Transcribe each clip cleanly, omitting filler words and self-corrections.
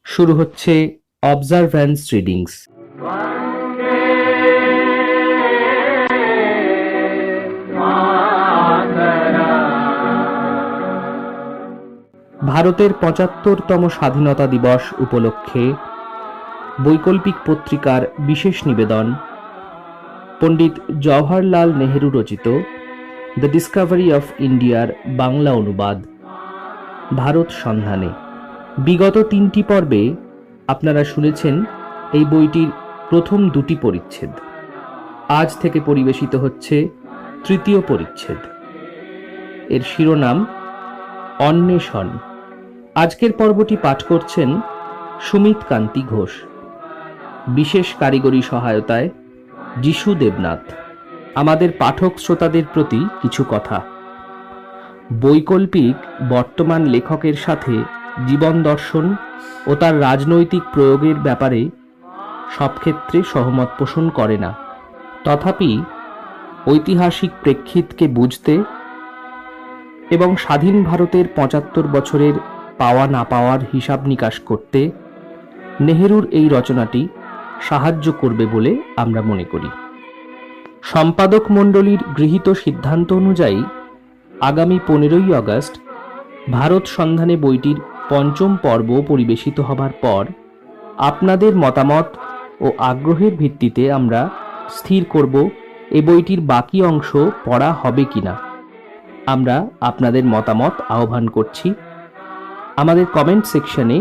শুরু হচ্ছে অবজারভ্যান্স রিডিংস। ভারতের ৭৫তম স্বাধীনতা দিবস উপলক্ষে বৈকল্পিক পত্রিকার বিশেষ নিবেদন, পণ্ডিত জওহরলাল নেহেরু রচিত দ্য ডিসকভারি অফ ইন্ডিয়ার বাংলা অনুবাদ ভারত সন্ধানে। বিগত ৩টি পর্বে আপনারা শুনেছেন এই বইটির প্রথম ২টি পরিচ্ছেদ। আজ থেকে পরিবেশিত হচ্ছে তৃতীয় পরিচ্ছেদ। এর শিরোনাম অন্বেষণ। আজকের পর্বটি পাঠ করছেন সুমিত কান্তি ঘোষ। বিশেষ কারিগরি সহায়তায় যিশু দেবনাথ। আমাদের পাঠক শ্রোতাদের প্রতি কিছু কথা। বৈকল্পিক বর্তমান লেখকের সাথে জীবন দর্শন ও তার রাজনৈতিক প্রয়োগের ব্যাপারে সব ক্ষেত্রে সহমত পোষণ করে না। তথাপি ঐতিহাসিক প্রেক্ষিতকে বুঝতে এবং স্বাধীন ভারতের ৭৫ বছরের পাওয়া না পাওয়ার হিসাব নিকাশ করতে নেহেরুর এই রচনাটি সাহায্য করবে বলে আমরা মনে করি। সম্পাদক মণ্ডলীর গৃহীত সিদ্ধান্ত অনুযায়ী আগামী ১৫ই আগস্ট ভারত সন্ধানে বইটির পঞ্চম পর্ব পরিবেশিত হবার পর আপনাদের মতামত ও আগ্রহের ভিত্তিতে আমরা স্থির করব এই বইটির বাকি অংশ পড়া হবে কিনা। আমরা আপনাদের মতামত আহ্বান করছি। আমাদের কমেন্ট সেকশনে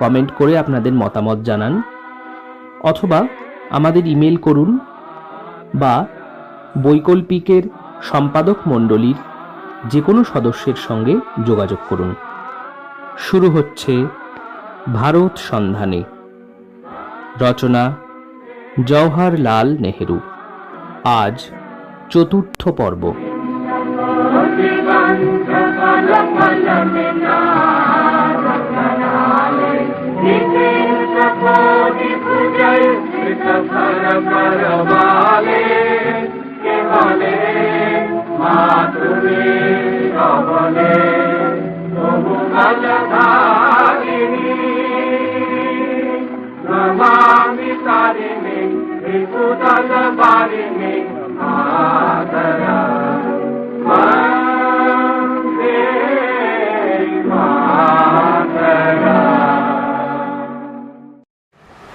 কমেন্ট করে আপনাদের মতামত জানান, অথবা আমাদের ইমেল করুন বা বৈকল্পিকের সম্পাদক মণ্ডলীর যে কোনো সদস্যের সঙ্গে যোগাযোগ করুন। শুরু হচ্ছে ভারত সন্ধানে। রচনা জওহরলাল নেহেরু। আজ চতুর্থ পর্ব।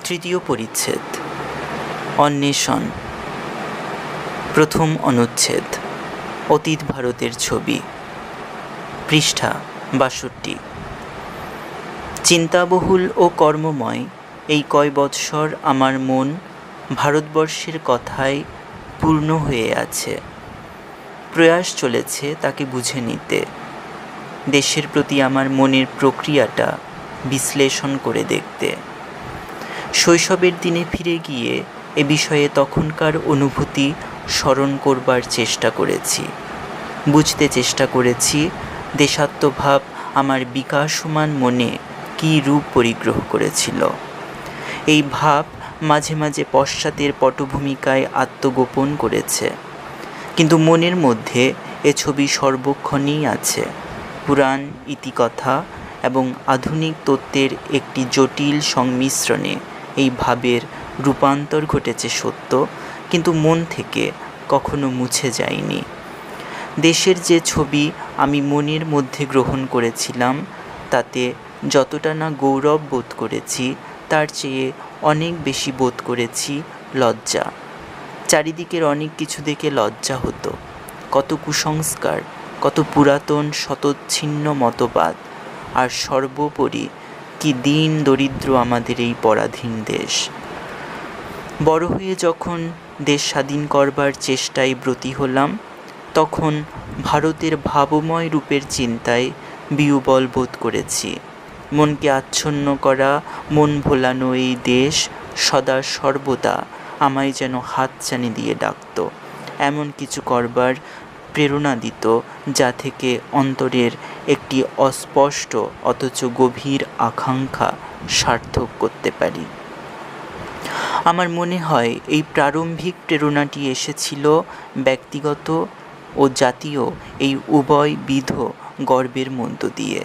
তৃতীয় পরিচ্ছেদ, অন্বেষণ। প্রথম অনুচ্ছেদ, অতীত ভারতের ছবি। পৃষ্ঠা ৬২। চিন্তাবহুল ও কর্মময় এই কয় বৎসর আমার মন ভারতবর্ষের কথায় পূর্ণ হয়ে আছে। প্রয়াস চলেছে তাকে বুঝে নিতে, দেশের প্রতি আমার মনের প্রক্রিয়াটা বিশ্লেষণ করে দেখতে। শৈশবের দিনে ফিরে গিয়ে এ বিষয়ে তখনকার অনুভূতি স্মরণ করবার চেষ্টা করেছি, বুঝতে চেষ্টা করেছি দেশাত্মভাব আমার বিকাশমান মনে কী রূপ পরিগ্রহ করেছিল। এই ভাব মাঝে মাঝে পশ্চাতের পটভূমিকায় আত্মগোপন করেছে, কিন্তু মনের মধ্যে এ ছবি সর্বক্ষণেই আছে। পুরাণ ইতিকথা এবং আধুনিক তত্ত্বের একটি জটিল সংমিশ্রণে এই ভাবের রূপান্তর ঘটেছে সত্য, কিন্তু মন থেকে কখনো মুছে যায়নি। দেশের যে ছবি আমি মনের মধ্যে গ্রহণ করেছিলাম, তাতে যতটা না গৌরব বোধ করেছি, তার চেয়ে অনেক বেশি বোধ করেছি লজ্জা। চারিদিকের অনেক কিছু দেখে লজ্জা হতো। কত কুসংস্কার, কত পুরাতন শতচ্ছিন্ন মতবাদ, আর সর্বোপরি কি দীন দরিদ্র আমাদের এই পরাধীন দেশ। বড় হয়ে যখন দেশ স্বাধীন করবার চেষ্টায় ব্রতী হলাম, তখন ভারতের ভাবময় রূপের চিন্তায় বিহ্বল বোধ করেছি। মনকে আচ্ছন্ন করা, মন ভোলানো এই দেশ সদা সর্বদা আমায় যেন হাতছানি দিয়ে ডাকত, এমন কিছু করবার প্রেরণা দিত, যা থেকে অন্তরের একটি অস্পষ্ট অথচ গভীর আকাঙ্ক্ষা সার্থক করতে পারি। আমার মনে হয় এই প্রারম্ভিক প্রেরণাটি এসেছিল ব্যক্তিগত ও জাতীয় এই উভয়বিধ গর্বের মধ্য দিয়ে।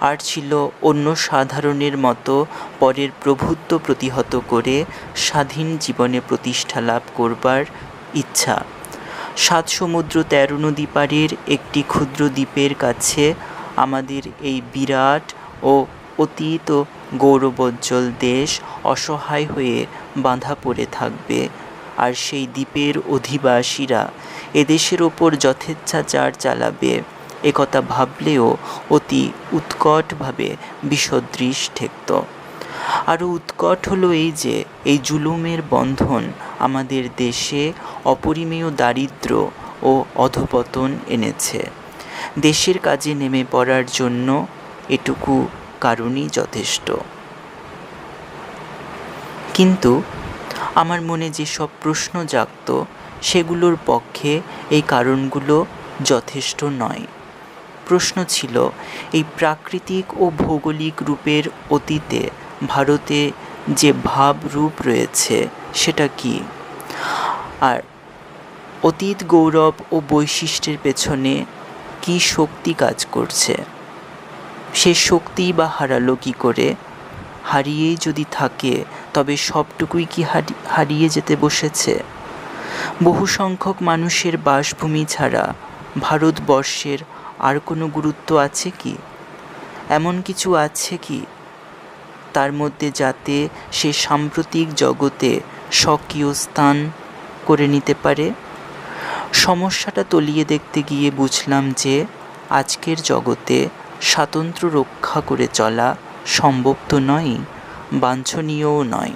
আর ছিল অন্য সাধারণের মতো পরের প্রভুত্ব প্রতিহত করে স্বাধীন জীবনে প্রতিষ্ঠা লাভ করবার ইচ্ছা। 7 সমুদ্র 13 নদী পাড়ের একটি ক্ষুদ্র দ্বীপের কাছে আমাদের এই বিরাট ও অতীত গৌরবোজ্জ্বল দেশ অসহায় হয়ে বাঁধা পড়ে থাকবে, আর সেই দ্বীপের অধিবাসীরা এদেশের ওপর যথেচ্ছাচার চালাবে, একথা ভাবলেও অতি উৎকটভাবে বিষদৃশ ঠেকত। আরও উৎকট হলো এই যে এই জুলুমের বন্ধন আমাদের দেশে অপরিমেয় দারিদ্র্য ও অধঃপতন এনেছে। দেশের কাজে নেমে পড়ার জন্য এটুকু কারণই যথেষ্ট। কিন্তু আমার মনে যেসব প্রশ্ন জাগত সেগুলোর পক্ষে এই কারণগুলো যথেষ্ট নয়। প্রশ্ন ছিল, এই প্রাকৃতিক ও ভৌগোলিক রূপের অতীতে ভারতে যে ভাব রূপ রয়েছে সেটা কি? আর অতীত গৌরব ও বৈশিষ্ট্যের পেছনে কি শক্তি কাজ করছে? সে শক্তি বা হারালো কী করে? হারিয়েই যদি থাকে তবে সবটুকুই কি হারিয়ে যেতে বসেছে? বহু সংখ্যক মানুষের বাসভূমি ছাড়া ভারতবর্ষের আর কোনো গুরুত্ব আছে কি? এমন কিছু আছে কি তার মধ্যে যাতে সে সাম্প্রতিক জগতে স্বকীয় স্থান করে নিতে পারে? সমস্যাটা তলিয়ে দেখতে গিয়ে বুঝলাম যে আজকের জগতে স্বাতন্ত্র্য রক্ষা করে চলা সম্ভব তো নয়, বাঞ্ছনীয়ও নয়।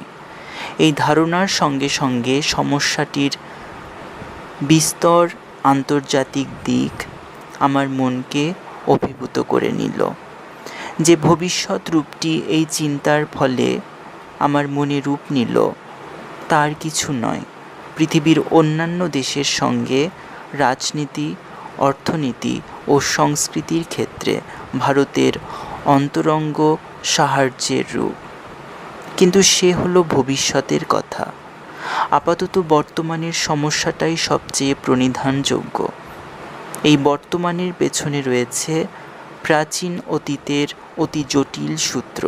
এই ধারণার সঙ্গে সঙ্গে সমস্যাটির বিস্তর আন্তর্জাতিক দিক আমার মনকে অভিভূত করে নিল। যে ভবিষ্যৎ রূপটি এই চিন্তার ফলে আমার মনে রূপ নিল তার কিছু নয়, পৃথিবীর অন্যান্য দেশের সঙ্গে রাজনীতি, অর্থনীতি ও সংস্কৃতির ক্ষেত্রে ভারতের অন্তরঙ্গ সাহায্যের রূপ। কিন্তু সে হলো ভবিষ্যতের কথা। আপাতত বর্তমানের সমস্যাটাই সবচেয়ে প্রণিধানযোগ্য। এই বর্তমানের পেছনে রয়েছে প্রাচীন অতীতের অতি জটিল সূত্র।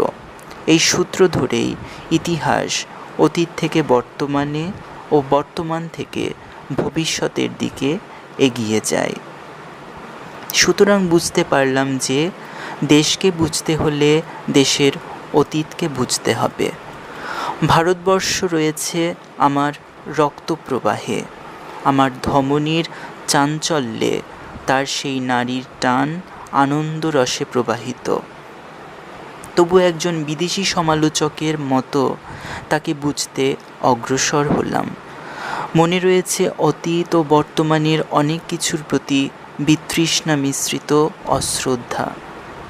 এই সূত্র ধরেই ইতিহাস অতীত থেকে বর্তমানে ও বর্তমান থেকে ভবিষ্যতের দিকে এগিয়ে যায়। সুতরাং বুঝতে পারলাম যে দেশকে বুঝতে হলে দেশের অতীতকে বুঝতে হবে। ভারতবর্ষ রয়েছে আমার রক্তপ্রবাহে, আমার ধমনীর চাঞ্চল্যে, তার সেই নারীর টান আনন্দ রসে প্রবাহিত। তবু একজন বিদেশি সমালোচকের মতো তাকে বুঝতে অগ্রসর হলাম। মনে রয়েছে অতীত ও বর্তমানের অনেক কিছুর প্রতি বিতৃষ্ণা মিশ্রিত অশ্রদ্ধা।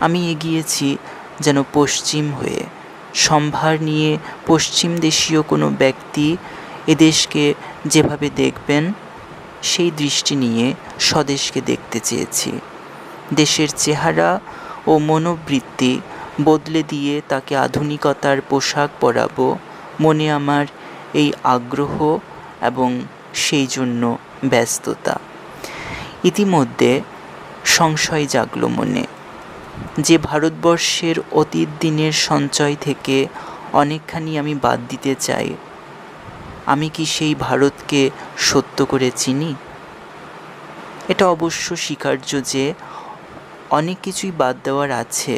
আমি এগিয়েছি যেন পশ্চিম হয়ে। সম্ভার নিয়ে পশ্চিম দেশীয় কোনো ব্যক্তি এদেশকে যেভাবে দেখবেন সেই দৃষ্টি নিয়ে স্বদেশকে দেখতে চেয়েছি। দেশের চেহারা ও মনোবৃত্তি বদলে দিয়ে তাকে আধুনিকতার পোশাক পরাবো, মনে আমার এই আগ্রহ এবং সেই জন্য ব্যস্ততা। ইতিমধ্যে সংশয় জাগলো মনে যে ভারতবর্ষের অতীত দিনের সঞ্চয় থেকে অনেকখানি আমি বাদ দিতে চাই। আমি কি সেই ভারতকে সত্য করে চিনি? এটা অবশ্য স্বীকার্য যে অনেক কিছুই বাদ দেওয়ার আছে,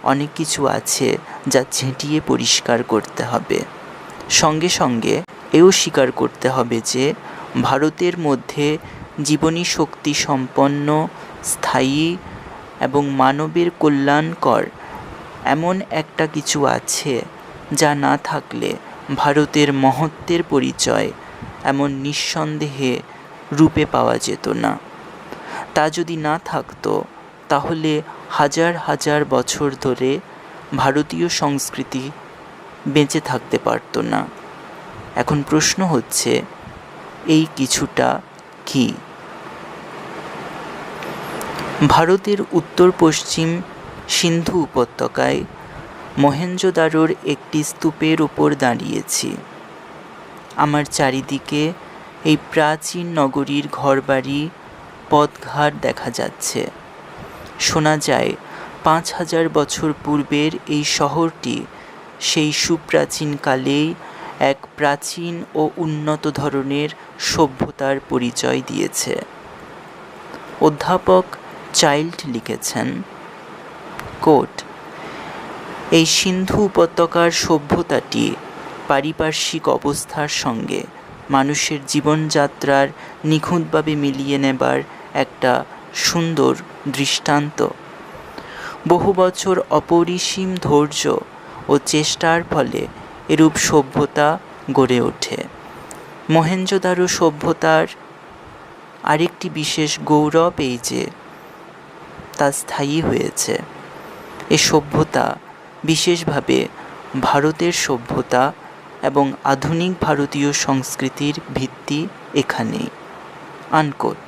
অনেক কিছু আছে যা ছেঁটিয়ে পরিষ্কার করতে হবে। সঙ্গে সঙ্গে এও স্বীকার করতে হবে যে ভারতের মধ্যে জীবনী শক্তি সম্পন্ন, স্থায়ী এবং মানবের কল্যাণকর এমন একটা কিছু আছে যা না থাকলে ভারতের মহত্বের পরিচয় এমন নিঃসন্দেহে রূপে পাওয়া যেত না। তা যদি না থাকতো তাহলে হাজার হাজার বছর ধরে ভারতীয় সংস্কৃতি বেঁচে থাকতে পারত না। এখন প্রশ্ন হচ্ছে, এই কিছুটা কি? ভারতের উত্তর পশ্চিম সিন্ধু উপত্যকায় মহেঞ্জোদারোর একটি স্তূপের উপর দাঁড়িয়েছি। আমার চারিদিকে এই প্রাচীন নগরীর ঘরবাড়ি, পথঘাট দেখা যাচ্ছে। শোনা যায় 5,000 বছর পূর্বের এই শহরটি সেই সুপ্রাচীন কালেই এক প্রাচীন ও উন্নত ধরনের সভ্যতার পরিচয় দিয়েছে। অধ্যাপক চাইল্ড লিখেছেন, কোট, এই সিন্ধু উপত্যকার সভ্যতাটি পারিপার্শ্বিক অবস্থার সঙ্গে মানুষের জীবনযাত্রার নিখুঁতভাবে মিলিয়ে নেবার একটা সুন্দর দৃষ্টান্ত। বহু বছর অপরিসীম ধৈর্য ও চেষ্টার ফলে এরূপ সভ্যতা গড়ে ওঠে। মহেঞ্জোদারো সভ্যতার আরেকটি বিশেষ গৌরব এই যে তা স্থায়ী হয়েছে। এ সভ্যতা বিশেষভাবে ভারতের সভ্যতা এবং আধুনিক ভারতীয় সংস্কৃতির ভিত্তি এখানেই। আনকোট।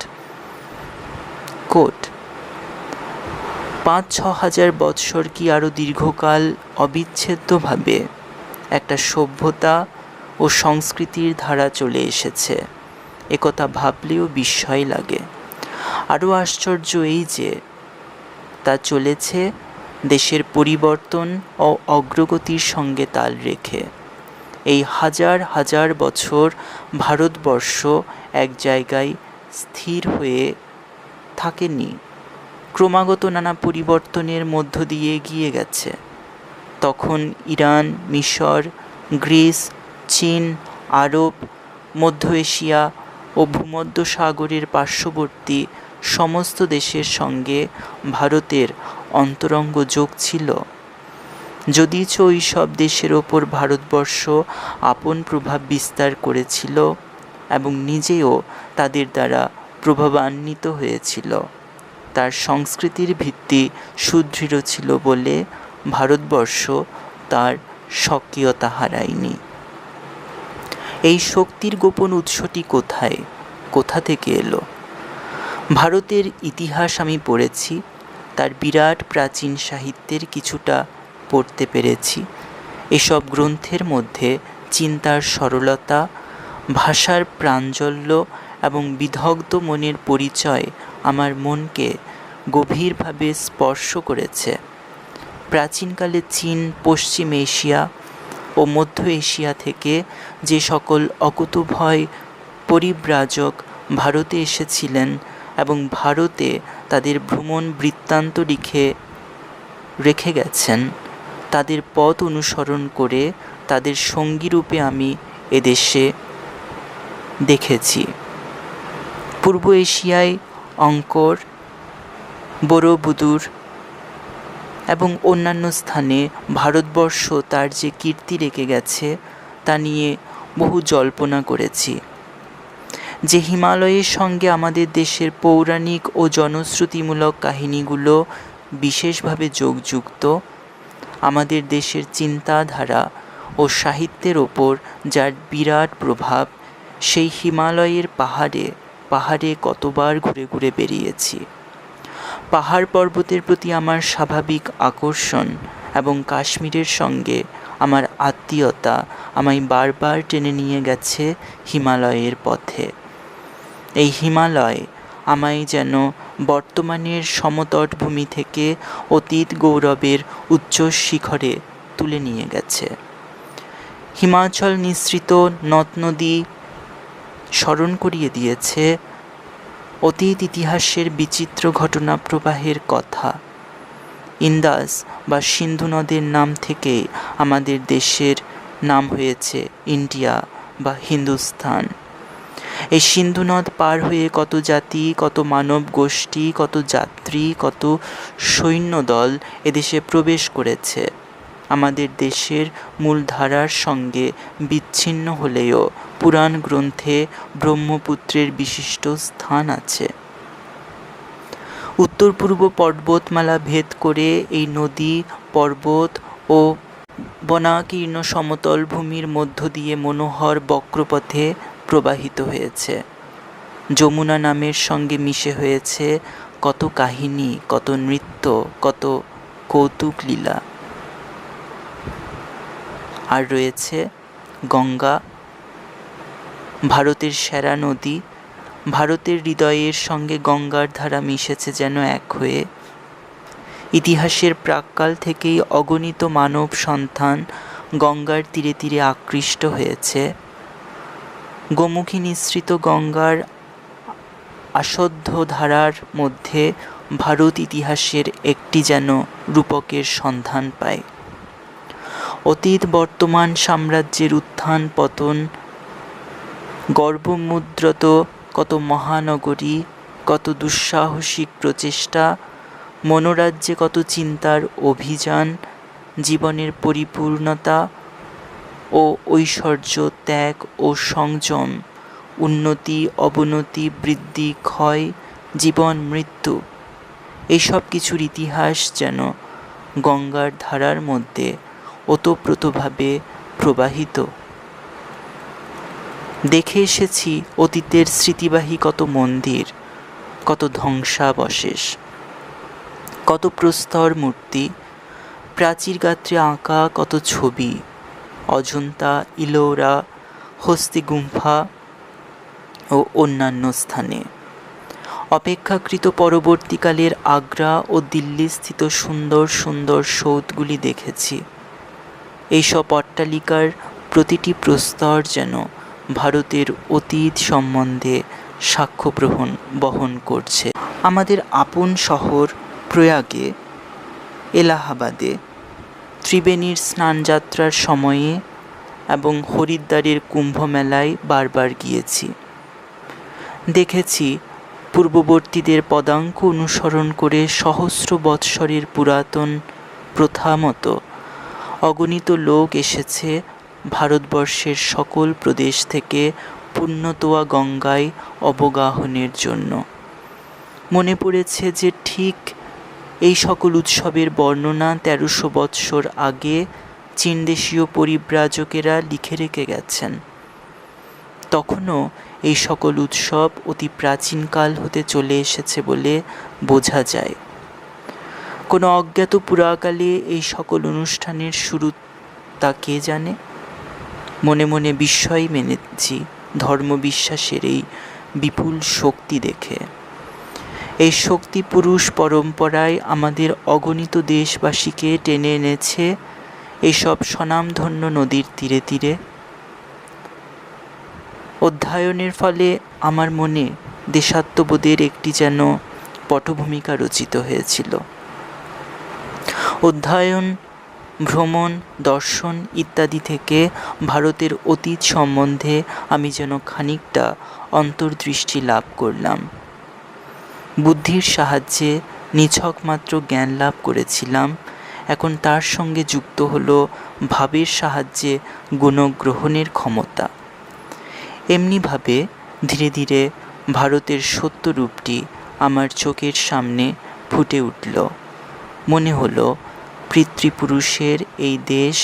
কোট, 5-6 হাজার বৎসর কি আরও দীর্ঘকাল অবিচ্ছেদ্যভাবে একটা সভ্যতা ও সংস্কৃতির ধারা চলে এসেছে, একথা ভাবলেও বিস্ময় লাগে। আরও আশ্চর্য এই যে তা চলেছে দেশের পরিবর্তন ও অগ্রগতির সঙ্গে তাল রেখে। এই হাজার হাজার বছর ভারতবর্ষ এক জায়গায় স্থির হয়ে থাকেনি, ক্রমাগত নানা পরিবর্তনের মধ্য দিয়ে এগিয়ে গেছে। তখন ইরান, মিশর, গ্রিস, চীন, আরব, মধ্য এশিয়া ও ভূমধ্য সাগরের পার্শ্ববর্তী সমস্ত দেশের সঙ্গে ভারতের অন্তরঙ্গ যোগ ছিল। যদিচ ওই সব দেশের ওপর ভারতবর্ষ আপন প্রভাব বিস্তার করেছিল এবং নিজেও তাদের দ্বারা প্রভাবান্বিত হয়েছিল, তার সংস্কৃতির ভিত্তি সুদৃঢ় ছিল বলে ভারতবর্ষ তার স্বকীয়তা হারায়নি। এই শক্তির গোপন উৎসটি কোথায়, কোথা থেকে এলো? ভারতের ইতিহাস আমি পড়েছি, তার বিরাট প্রাচীন সাহিত্যের কিছুটা পড়তে পেরেছি। এসব গ্রন্থের মধ্যে চিন্তার সরলতা, ভাষার প্রাঞ্জল্য এবং বিদগ্ধ মনের পরিচয় আমার মনকে গভীরভাবে স্পর্শ করেছে। প্রাচীনকালে চীন, পশ্চিম এশিয়া ও মধ্য এশিয়া থেকে যে সকল অকুতোভয় পরিব্রাজক ভারতে এসেছিলেন এবং ভারতে তাদের ভ্রমণ বৃত্তান্ত রেখে গেছেন, তাদের পথ অনুসরণ করে তাদের সঙ্গীরূপে আমি এদেশে দেখেছি। পূর্ব এশিয়ায় অঙ্কর, বরোবুদুর এবং অন্যান্য স্থানে ভারতবর্ষ তার যে কীর্তি রেখে গেছে তা নিয়ে বহু জল্পনা করেছি। যে হিমালয়ের সঙ্গে আমাদের দেশের পৌরাণিক ও জনশ্রুতিমূলক কাহিনীগুলো বিশেষভাবে যোগযুক্ত, আমাদের দেশের চিন্তাধারা ও সাহিত্যের ওপর যার বিরাট প্রভাব, সেই হিমালয়ের পাহাড়ে পাহাড়ে কতবার ঘুরে ঘুরে বেরিয়েছি। পাহাড় পর্বতের প্রতি আমার স্বাভাবিক আকর্ষণ এবং কাশ্মীরের সঙ্গে আমার আত্মীয়তা আমায় বারবার টেনে নিয়ে গেছে হিমালয়ের পথে। এই হিমালয় আমায় যেন বর্তমানের সমতটভূমি থেকে অতীত গৌরবের উচ্চ শিখরে তুলে নিয়ে গেছে। হিমাচল নিঃসৃত নদ নদী স্মরণ করিয়ে দিয়েছে অতীত ইতিহাসের বিচিত্র ঘটনা প্রবাহের কথা। ইন্দাস বা সিন্ধু নদের নাম থেকে আমাদের দেশের নাম হয়েছে ইন্ডিয়া বা হিন্দুস্তান। এই সিন্ধু নদ পার হয়ে কত জাতি, কত মানব গোষ্ঠী, কত যাত্রী, কত সৈন্যদল এদেশে প্রবেশ করেছে। আমাদের দেশের মূলধারার সঙ্গে বিচ্ছিন্ন হলেও পুরাণ গ্রন্থে ব্রহ্মপুত্রের বিশিষ্ট স্থান আছে। উত্তর পূর্ব পর্বতমালা ভেদ করে এই নদী পর্বত ও বনাকীর্ণ সমতল ভূমির মধ্য দিয়ে মনোহর বক্রপথে প্রবাহিত হয়েছে। যমুনা নামের সঙ্গে মিশে হয়েছে কত কাহিনী, কত নৃত্য, কত কৌতুক লীলা। আর রয়েছে গঙ্গা, ভারতের সেরা নদী। ভারতের হৃদয়ের সঙ্গে গঙ্গার ধারা মিশেছে যেন এক হয়ে। ইতিহাসের প্রাক্কাল থেকেই অগণিত মানব সন্তান গঙ্গার তীরে তীরে আকৃষ্ট হয়েছে। গোমুখী নিঃসৃত গঙ্গার আস্বদ্ধ ধারার মধ্যে ভারত ইতিহাসের একটি যেন রূপকের সন্ধান পায়। অতীত বর্তমান সাম্রাজ্যের উত্থান পতন, গর্ভমুদ্রত কত মহানগরী, কত দুঃসাহসিক প্রচেষ্টা, মনোরাজ্যে কত চিন্তার অভিযান, জীবনের পরিপূর্ণতা ও ঐশ্বর্য, ত্যাগ ও সংযম, উন্নতি অবনতি, বৃদ্ধি ক্ষয়, জীবন মৃত্যু, এইসব কিছুর ইতিহাস যেন গঙ্গার ধারার মধ্যে ওতপ্রোতভাবে প্রবাহিত। দেখে এসেছি অতীতের স্মৃতিবাহী কত মন্দির, কত ধ্বংসাবশেষ, কত প্রস্তর মূর্তি, প্রাচীর গাত্রে আঁকা কত ছবি, অজন্তা, ইলোরা, হস্তি গুম্ফা ও অন্যান্য স্থানে। অপেক্ষাকৃত পরবর্তীকালের আগ্রা ও দিল্লি স্থিত সুন্দর সুন্দর সৌধগুলি দেখেছি। এইসব অট্টালিকার প্রতিটি প্রস্তর যেন ভারতের অতীত সম্বন্ধে সাক্ষ্য বহন করছে। আমাদের আপন শহর প্রয়াগে, এলাহাবাদে ত্রিবেণীর স্নানযাত্রার সময়ে এবং হরিদ্বারের কুম্ভ মেলায় বারবার গিয়েছি। দেখেছি পূর্ববর্তীদের পদাঙ্ক অনুসরণ করে সহস্র বৎসরের পুরাতন প্রথা মতো অগণিত লোক এসেছে ভারতবর্ষের সকল প্রদেশ থেকে পুণ্যতোয়া গঙ্গায় অবগাহনের জন্য। মনে পড়েছে যে ঠিক এই সকল উৎসবের বর্ণনা 1300 বৎসর আগে চীনদেশীয় পরিব্রাজকেরা লিখে রেখে গেছেন। তখনও এই সকল উৎসব অতি প্রাচীনকাল হতে চলে এসেছে বলে বোঝা যায়। কোনো অজ্ঞাত পুরাকালে এই সকল অনুষ্ঠানের শুরু তা কে জানে। মনে মনে বিস্ময় মেনেছি ধর্মবিশ্বাসের এই বিপুল শক্তি দেখে। এই শক্তি পুরুষ পরম্পরায় আমাদের অগণিত দেশবাসীকে টেনে এনেছে এইসব স্বনামধন্য নদীর তীরে তীরে। অধ্যয়নের ফলে আমার মনে দেশাত্মবোধের একটি যেন পটভূমিকা রচিত হয়েছিল। অধ্যয়ন, ভ্রমণ, দর্শন ইত্যাদি থেকে ভারতের অতীত সম্বন্ধে আমি যেন খানিকটা অন্তর্দৃষ্টি লাভ করলাম। বুদ্ধির সাহায্যে নিছক মাত্র জ্ঞান লাভ করেছিলাম, এখন তার সঙ্গে যুক্ত হলো ভাবের সাহায্যে গুণগ্রহণের ক্ষমতা। এমনিভাবে ধীরে ধীরে ভারতের সত্য রূপটি আমার চোখের সামনে ফুটে উঠল। মনে হলো পিতৃপুরুষের এই দেশ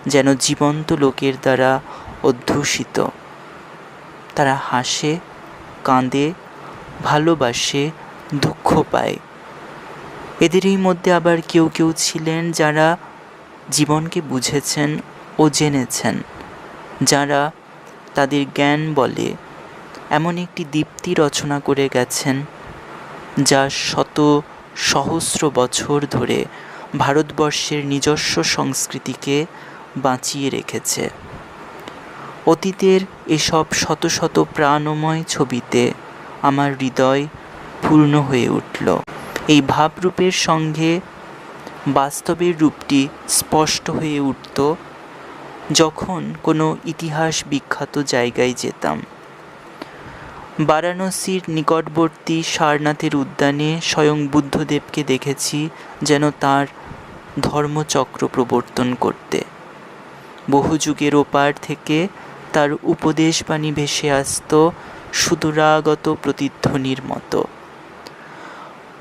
যেন জীবন্ত লোকের দ্বারা অধ্যুষিত। তারা হাসে, কাঁদে, ভালোবাসে, দুঃখ পায়। এদেরই মধ্যে আবার কেউ কেউ ছিলেন যারা জীবনকে বুঝেছেন ও জেনেছেন, যারা তাদের জ্ঞান বলে এমন একটি দীপ্তি রচনা করে গেছেন যা শত সহস্র বছর ধরে ভারতবর্ষের নিজস্ব সংস্কৃতিকে বাঁচিয়ে রেখেছে। অতীতের এসব শত শত প্রাণময় ছবিতে আমার হৃদয় পূর্ণ হয়ে উঠল। এই ভাবরূপের সঙ্গে বাস্তবের রূপটি স্পষ্ট হয়ে উঠত যখন কোনো ইতিহাস বিখ্যাত জায়গায় যেতাম। বারাণসীর নিকটবর্তী সারনাথের উদ্যানে স্বয়ং বুদ্ধদেবকে দেখেছি যেন তার ধর্মচক্র প্রবর্তন করতে। বহু যুগের ওপার থেকে তার উপদেশবাণী ভেসে আসত সুদূরাগত প্রতিধ্বনির মতো।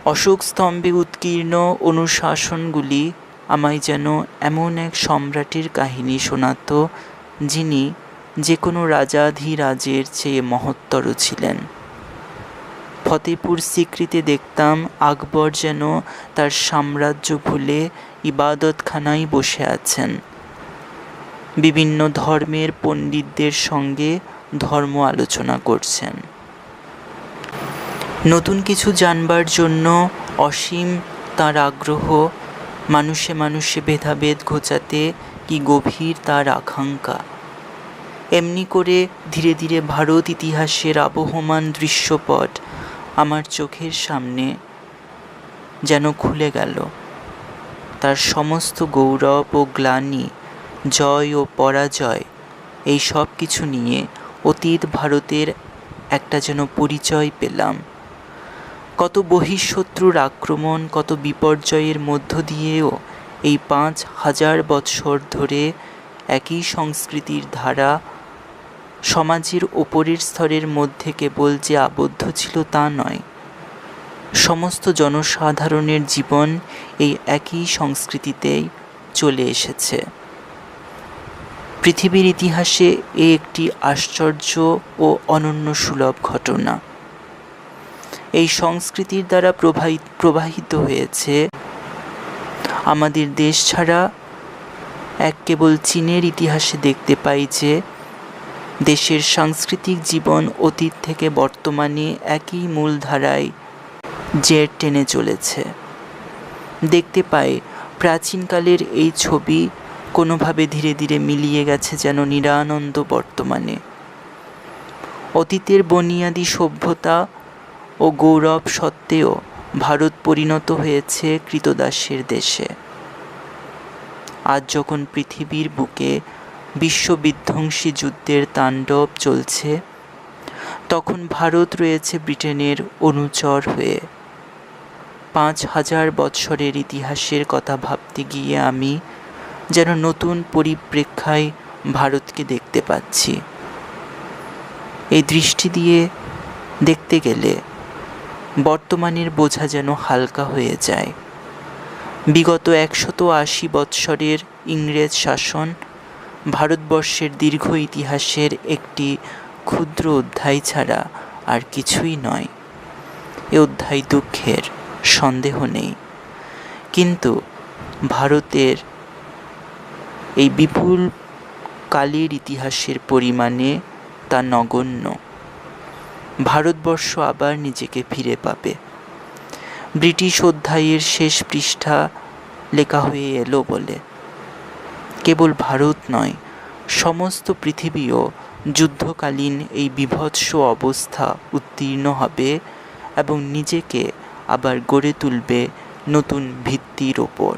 অশোক স্তম্ভে উৎকীর্ণ অনুশাসনগুলি আমায় যেন এমন এক সম্রাটের কাহিনী শোনাত যিনি যে কোনো রাজাধিরাজের চেয়ে মহত্তর ছিলেন। ফতেপুর সিক্রিতে দেখতাম আকবর যেন তার সাম্রাজ্য ভুলে ইবাদতখানায় বসে আছেন, বিভিন্ন ধর্মের পণ্ডিতদের সঙ্গে ধর্ম আলোচনা করছেন। নতুন কিছু জানবার জন্য অসীম তার আগ্রহ, মানুষে মানুষে ভেদাভেদ ঘোচাতে কি গভীর তার আকাঙ্ক্ষা। এমনি করে ধীরে ধীরে ভারত ইতিহাসের আবহমান দৃশ্যপট আমার চোখের সামনে যেন খুলে গেল। তার সমস্ত গৌরব ও গ্লানি, জয় ও পরাজয়, এই সব কিছু নিয়ে অতীত ভারতের একটা যেন পরিচয় পেলাম। কত বহিঃশত্রুর আক্রমণ, কত বিপর্যয়ের মধ্য দিয়েও এই ৫,০০০ বৎসর ধরে একই সংস্কৃতির ধারা সমাজের ওপরের স্তরের মধ্যে কেবল যে আবদ্ধ ছিল তা নয়, সমস্ত জনসাধারণের জীবন এই একই সংস্কৃতিতেই চলে এসেছে। পৃথিবীর ইতিহাসে এ একটি আশ্চর্য ও অনন্য সুলভ ঘটনা। এই সংস্কৃতির দ্বারা প্রবাহিত হয়েছে আমাদের দেশ ছাড়া এক কেবল চীনের ইতিহাসে দেখতে পাই যে দেশের সাংস্কৃতিক জীবন অতীত থেকে বর্তমানে একই মূলধারায় জের টেনে চলেছে। দেখতে পাই প্রাচীনকালের এই ছবি কোনোভাবে ধীরে ধীরে মিলিয়ে গেছে যেন নিরানন্দ বর্তমানে। অতীতের বুনিয়াদি সভ্যতা ও গৌরব সত্ত্বেও ভারত পরিণত হয়েছে কৃতদাসের দেশে। আজ যখন পৃথিবীর বুকে বিশ্ববিধ্বংসী যুদ্ধের তাণ্ডব চলছে, তখন ভারত রয়েছে ব্রিটেনের অনুচর হয়ে। ৫,০০০ বৎসরের ইতিহাসের কথা ভাবতে গিয়ে আমি যেন নতুন পরিপ্রেক্ষায় ভারতকে দেখতে পাচ্ছি। এই দৃষ্টি দিয়ে দেখতে গেলে বর্তমানের বোঝা যেন হালকা হয়ে যায়। বিগত ১৮০ বৎসরের ইংরেজ শাসন ভারতবর্ষের দীর্ঘ ইতিহাসের একটি ক্ষুদ্র অধ্যায় ছাড়া আর কিছুই নয়। এ অধ্যায় দুঃখের, সন্দেহ নেই, কিন্তু ভারতের এই বিপুল কালের ইতিহাসের পরিমাণে তা নগণ্য। ভারতবর্ষ আবার নিজেকে ফিরে পাবে। ব্রিটিশ অধ্যায়ের শেষ পৃষ্ঠা লেখা হয়ে এলো বলে কেবল ভারত নয়, সমস্ত পৃথিবীও যুদ্ধকালীন এই বীভৎস অবস্থা উত্তীর্ণ হবে এবং নিজেকে আবার গড়ে তুলবে নতুন ভিত্তির ওপর।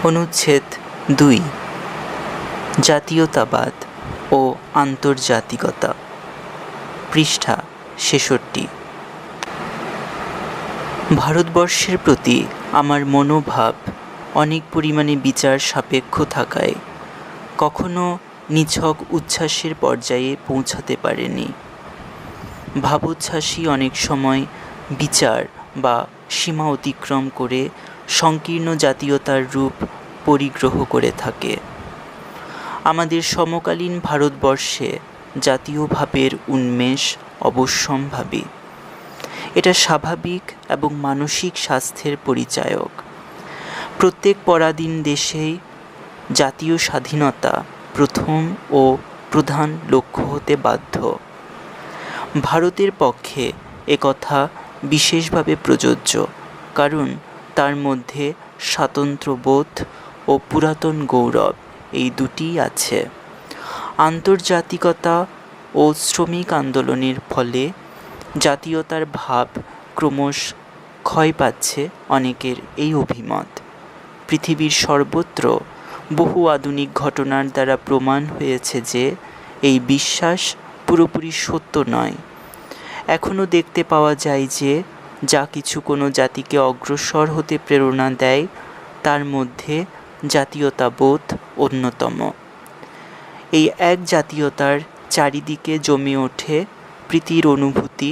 অনুচ্ছেদ ২, জাতীয়তাবাদ ও আন্তর্জাতিকতা, পৃষ্ঠা ৬৬। ভারতবর্ষের প্রতি আমার মনোভাব অনেক পরিমাণে বিচার সাপেক্ষ থাকায় কখনো নিছক উচ্ছ্বাসের পর্যায়ে পৌঁছাতে পারেনি। ভাবোচ্ছ্বাসই অনেক সময় বিচার বা সীমা অতিক্রম করে সংকীর্ণ জাতীয়তার রূপ পরিগ্রহ করে থাকে। আমাদের সমকালীন ভারতবর্ষে জাতীয় ভাবের উন্মেষ অবশ্যম্ভাবী। এটা স্বাভাবিক এবং মানসিক স্বাস্থ্যের পরিচায়ক। প্রত্যেক পরাধীন দেশেই জাতীয় স্বাধীনতা প্রথম ও প্রধান লক্ষ্য হতে বাধ্য। ভারতের পক্ষে একথা বিশেষভাবে প্রযোজ্য, কারণ তার মধ্যে স্বাতন্ত্র্যবোধ ও পুরাতন গৌরব এই দুটিই আছে। আন্তর্জাতিকতা ও শ্রমিক আন্দোলনের ফলে জাতীয়তার ভাব ক্রমশ ক্ষয় পাচ্ছে অনেকের এই অভিমত। পৃথিবীর সর্বত্র বহু আধুনিক ঘটনার দ্বারা প্রমাণ হয়েছে যে এই বিশ্বাস পুরোপুরি সত্য নয়। এখনও দেখতে পাওয়া যায় যে যা কিছু কোনো জাতিকে অগ্রসর হতে প্রেরণা দেয় তার মধ্যে জাতীয়তাবোধ অন্যতম। এই এক জাতীয়তার চারিদিকে জমে ওঠে প্রীতির অনুভূতি,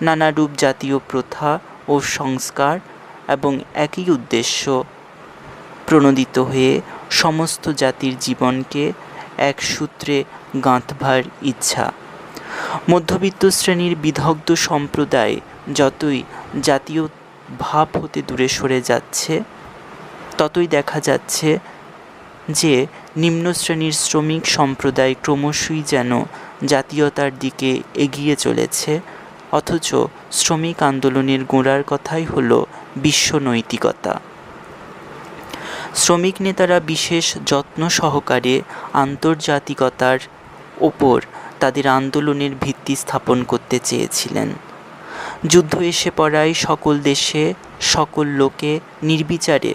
নানারূপ জাতীয় প্রথা ও সংস্কার এবং একই উদ্দেশ্য প্রণোদিত হয়ে সমস্ত জাতির জীবনকে এক সূত্রে গাঁথবার ইচ্ছা। মধ্যবিত্ত শ্রেণীর বিদগ্ধ সম্প্রদায় যতই জাতীয় ভাব হতে দূরে সরে যাচ্ছে, ততই দেখা যাচ্ছে যে নিম্ন শ্রেণীর শ্রমিক সম্প্রদায় ক্রমশই যেন জাতীয়তার দিকে এগিয়ে চলেছে, অথচ শ্রমিক আন্দোলনের গোড়ার কথাই হলো বিশ্ব নৈতিকতা। শ্রমিক নেতারা বিশেষ যত্ন সহকারে আন্তর্জাতিকতার ওপর তাদের আন্দোলনের ভিত্তি স্থাপন করতে চেয়েছিলেন। যুদ্ধ এসে পড়ায় সকল দেশে সকল লোকে নির্বিচারে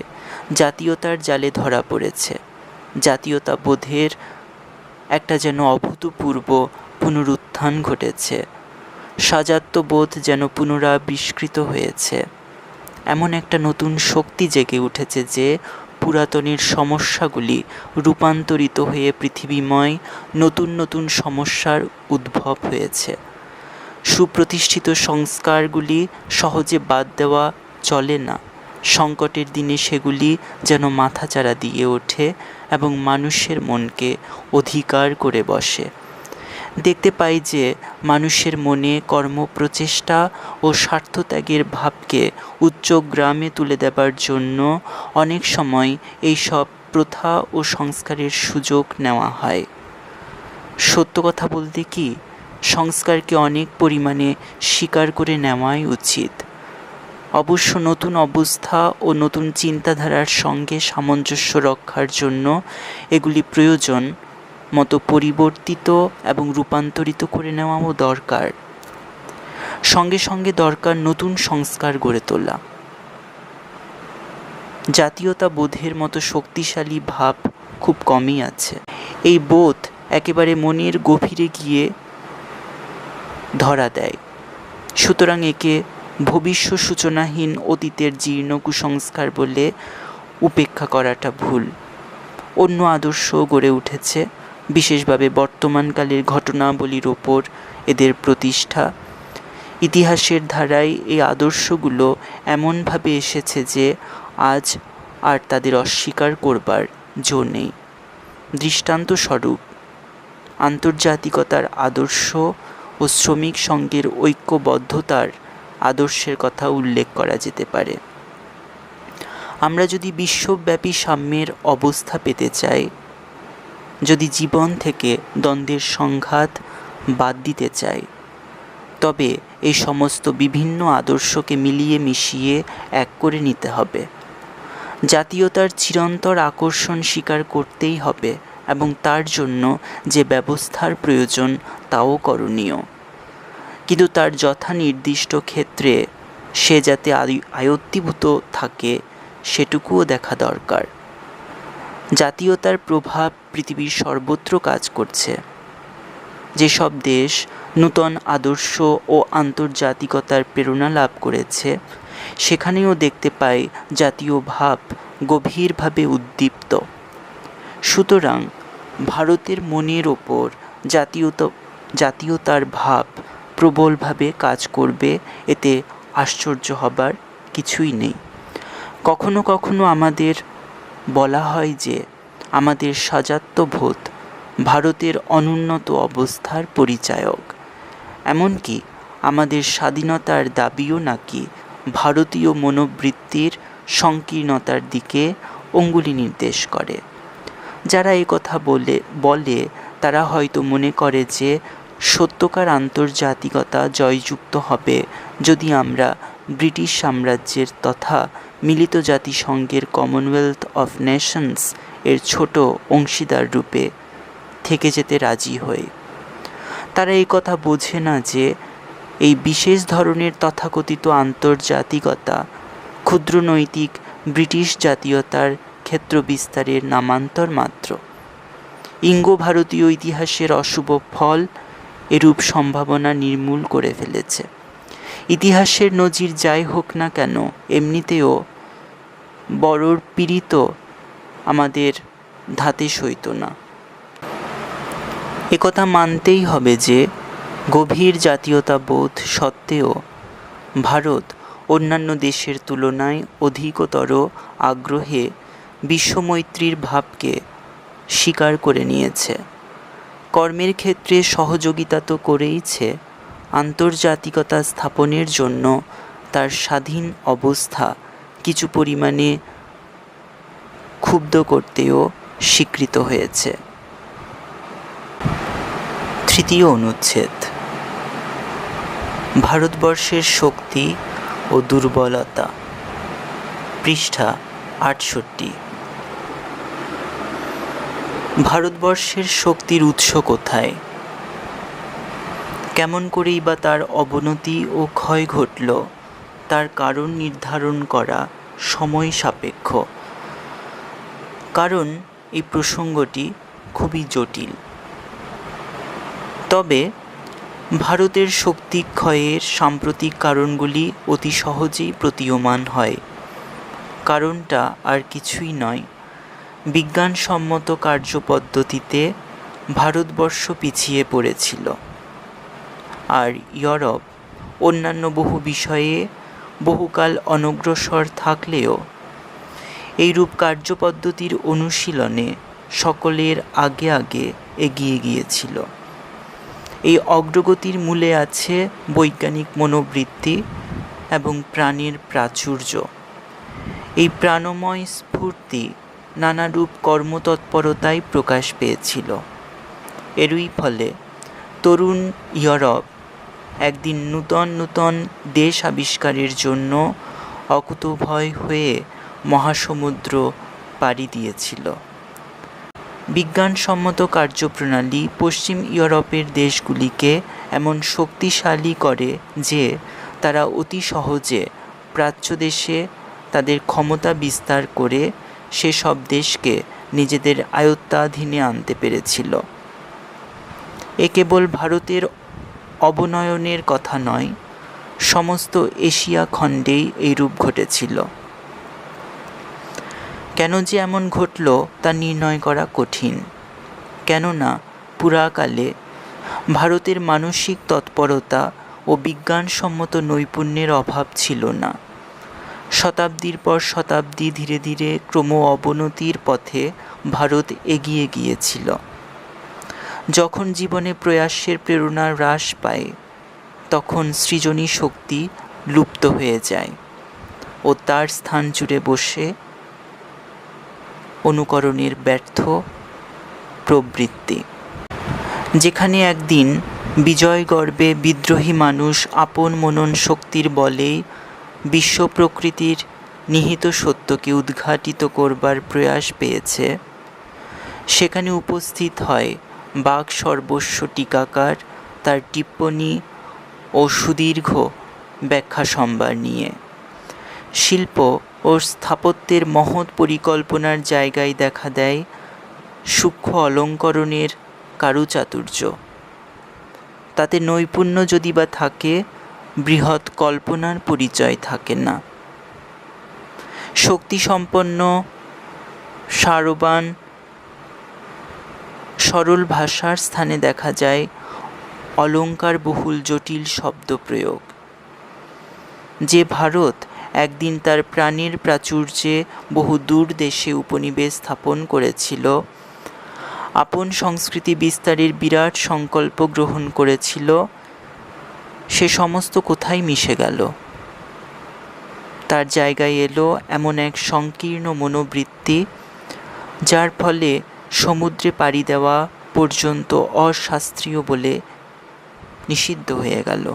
জাতীয়তার জালে ধরা পড়েছে। জাতীয়তা বোধের একটা যেন অভূতপূর্ব পুনরুত্থান ঘটেছে। স্বাজাত্যবোধ যেন পুনরাবিষ্কৃত হয়েছে। এমন একটা নতুন শক্তি জেগে উঠেছে যে পুরাতনের সমস্যাগুলি রূপান্তরিত হয়ে পৃথিবীময় নতুন নতুন সমস্যার উদ্ভব হয়েছে। সুপ্রতিষ্ঠিত সংস্কারগুলি সহজে বাদ দেওয়া চলে না। সংকটের দিনে সেগুলি যেন মাথাচাড়া দিয়ে ওঠে এবং মানুষের মনকে অধিকার করে বসে। দেখতে পাই যে মানুষের মনে কর্মপ্রচেষ্টা ও স্বার্থত্যাগের ভাবকে উচ্চগ্রামে তুলে দেবার জন্য অনেক সময় এইসব প্রথা ও সংস্কারের সুযোগ নেওয়া হয়। সত্য কথা বলতে কি, সংস্কারকে অনেক পরিমাণে স্বীকার করে নেওয়াই উচিত। অবশ্য নতুন অবস্থা ও নতুন চিন্তাধারার সঙ্গে সামঞ্জস্য রক্ষার জন্য এগুলি প্রয়োজন মতো পরিবর্তিত এবং রূপান্তরিত করে নেওয়াও দরকার। সঙ্গে সঙ্গে দরকার নতুন সংস্কার গড়ে তোলা। জাতীয়তা বোধের মতো শক্তিশালী ভাব খুব কমই আছে। এই বোধ একেবারে মনের গভীরে গিয়ে ধরা দেয়। সুতরাং একে ভবিষ্য সূচনাহীন অতীতের জীর্ণ কুসংস্কার বলে উপেক্ষা করাটা ভুল। অন্য আদর্শও গড়ে উঠেছে, বিশেষভাবে বর্তমানকালের ঘটনাবলীর ওপর এদের প্রতিষ্ঠা। ইতিহাসের ধারায় এই আদর্শগুলো এমনভাবে এসেছে যে আজ আর তাদের অস্বীকার করবার জো নেই। দৃষ্টান্তস্বরূপ আন্তর্জাতিকতার আদর্শ ও শ্রমিক সংঘের ঐক্যবদ্ধতার আদর্শের কথা উল্লেখ করা যেতে পারে। আমরা যদি বিশ্বব্যাপী সাম্যের অবস্থা পেতে চাই, যদি জীবন থেকে দ্বন্দ্বের সংঘাত বাদ দিতে চাই, তবে এই সমস্ত বিভিন্ন আদর্শকে মিলিয়ে মিশিয়ে এক করে নিতে হবে। জাতীয়তার চিরন্তর আকর্ষণ স্বীকার করতেই হবে এবং তার জন্য যে ব্যবস্থার প্রয়োজন তাও করণীয়। কিন্তু তার যথা নির্দিষ্ট ক্ষেত্রে সে যাতে আয়ত্তীভূত থাকে সেটুকুও দেখা দরকার। জাতীয়তার প্রভাব পৃথিবীর সর্বত্র কাজ করছে। যেসব দেশ নূতন আদর্শ ও আন্তর্জাতিকতার প্রেরণা লাভ করেছে, সেখানেও দেখতে পাই জাতীয় ভাব গভীরভাবে উদ্দীপ্ত। সুতরাং ভারতের মনের ওপর জাতীয়তার ভাব প্রবলভাবে কাজ করবে, এতে আশ্চর্য হবার কিছুই নেই। কখনো কখনো আমাদের বলা হয় যে আমাদের স্বাজাত্যবোধ ভারতের অনুন্নত অবস্থার পরিচায়ক। এমনকি আমাদের স্বাধীনতার দাবিও নাকি ভারতীয় মনোবৃত্তির সংকীর্ণতার দিকে অঙ্গুলি নির্দেশ করে। যারা এই কথা বলে তারা হয়তো মনে করে যে সত্যকার আন্তর্জাতিকতা জয়যুক্ত হবে যদি আমরা ব্রিটিশ সাম্রাজ্যের তথা মিলিত জাতিসংঘের কমনওয়েলথ অফ নেশনস এর ছোট অংশীদার রূপে থেকে যেতে রাজি হই। তারা এই কথা বোঝে না যে এই বিশেষ ধরনের তথাকথিত আন্তর্জাতিকতা ক্ষুদ্র নৈতিক ব্রিটিশ জাতীয়তার ক্ষেত্র বিস্তারের নামান্তর মাত্র। ইঙ্গো ভারতীয় ইতিহাসের অশুভ ফল এরূপ সম্ভাবনা নির্মূল করে ফেলেছে। ইতিহাসের নজির যাই হোক না কেন, এমনিতেও বড়র পীড়িত আমাদের ধাতে সইত না। একথা মানতেই হবে যে গভীর জাতীয়তাবোধ সত্ত্বেও ভারত অন্যান্য দেশের তুলনায় অধিকতর আগ্রহে বিশ্বমৈত্রীর ভাবকে স্বীকার করে নিয়েছে। কর্মের ক্ষেত্রে সহযোগিতা তো করেইছে, আন্তর্জাতিকতা স্থাপনের জন্য তার স্বাধীন অবস্থা কিছু পরিমাণে ক্ষুব্ধ করতেও স্বীকৃত হয়েছে। তৃতীয় অনুচ্ছেদ। ভারতবর্ষের শক্তি ও দুর্বলতা, পৃষ্ঠা 68। ভারতবর্ষের শক্তির উৎস কোথায়? কেমন করেই বা তার অবনতি ও ক্ষয় ঘটল, তার কারণ নির্ধারণ করা সময় সাপেক্ষ, কারণ এই প্রসঙ্গটি খুবই জটিল। তবে ভারতের শক্তি ক্ষয়ের সাম্প্রতিক কারণগুলি অতি সহজেই প্রতীয়মান হয়। কারণটা আর কিছুই নয়, বিজ্ঞানসম্মত কার্যপদ্ধতিতে ভারতবর্ষ পিছিয়ে পড়েছিল, আর ইউরোপ অন্যান্য বহু বিষয়ে বহুকাল অনগ্রসর থাকলেও এইরূপ কার্যপদ্ধতির অনুশীলনে সকলের আগে আগে এগিয়ে গিয়েছিল। এই অগ্রগতির মূলে আছে বৈজ্ঞানিক মনোবৃত্তি এবং প্রাণের প্রাচুর্য। এই প্রাণময় স্ফূর্তি নানারূপ কর্মতৎপরতায় প্রকাশ পেয়েছিল। এরই ফলে তরুণ ইউরোপ একদিন নূতন নূতন দেশ আবিষ্কারের জন্য অকুতোভয় হয়ে মহাসমুদ্র পাড়ি দিয়েছিল। বিজ্ঞানসম্মত কার্যপ্রণালী পশ্চিম ইউরোপের দেশগুলিকে এমন শক্তিশালী করে যে তারা অতি সহজে প্রাচ্য দেশে তাদের ক্ষমতা বিস্তার করে সেসব দেশকে নিজেদের আয়ত্তাধীনে আনতে পেরেছিল। এ কেবল ভারতের অবনয়নের কথা নয়, সমস্ত এশিয়া খণ্ডেই এইরূপ ঘটেছিল। কেন যে এমন ঘটল তা নির্ণয় করা কঠিন, কেননা পুরাকালে ভারতের মানসিক তৎপরতা ও বিজ্ঞানসম্মত নৈপুণ্যের অভাব ছিল না। শতাব্দীর পর শতাব্দী ধীরে ধীরে ক্রম অবনতির পথে ভারত এগিয়ে গিয়েছিল। যখন জীবনে প্রয়াসের প্রেরণা হ্রাস পায়, তখন সৃজনী শক্তি লুপ্ত হয়ে যায় ও তার স্থান জুড়ে বসে অনুকরণের ব্যর্থ প্রবৃত্তি। যেখানে একদিন বিজয় গর্বে বিদ্রোহী মানুষ আপন মনন শক্তির বলেই বিশ্ব প্রকৃতির নিহিত সত্যকে উদ্ঘাটিত করবার প্রয়াস পেয়েছে, সেখানে উপস্থিত হয় বাক সর্বস্ব টিকাকার তার টিপ্পনী ও সুদীর্ঘ ব্যাখ্যা সম্ভার নিয়ে। শিল্প ও স্থাপত্যের মহৎ পরিকল্পনার জায়গায় দেখা দেয় সূক্ষ্ম অলঙ্করণের কারুচাতুর্য। তাতে নৈপুণ্য যদি বা থাকে, বৃহৎ কল্পনার পরিচয় থাকে না। শক্তিসম্পন্ন সারবান সরল ভাষার স্থানে দেখা যায় অলঙ্কার বহুল জটিল শব্দ প্রয়োগ। যে ভারত একদিন তার প্রাণের প্রাচুর্যে বহু দূর দেশে উপনিবেশ স্থাপন করেছিল, আপন সংস্কৃতি বিস্তারের বিরাট সংকল্প গ্রহণ করেছিল, সে সমস্ত কোথায় মিশে গেল? তার জায়গায় এলো এমন এক সংকীর্ণ মনোবৃত্তি, যার ফলে সমুদ্রে পাড়ি দেওয়া পর্যন্ত অশাস্ত্রীয় বলে নিষিদ্ধ হয়ে গেল।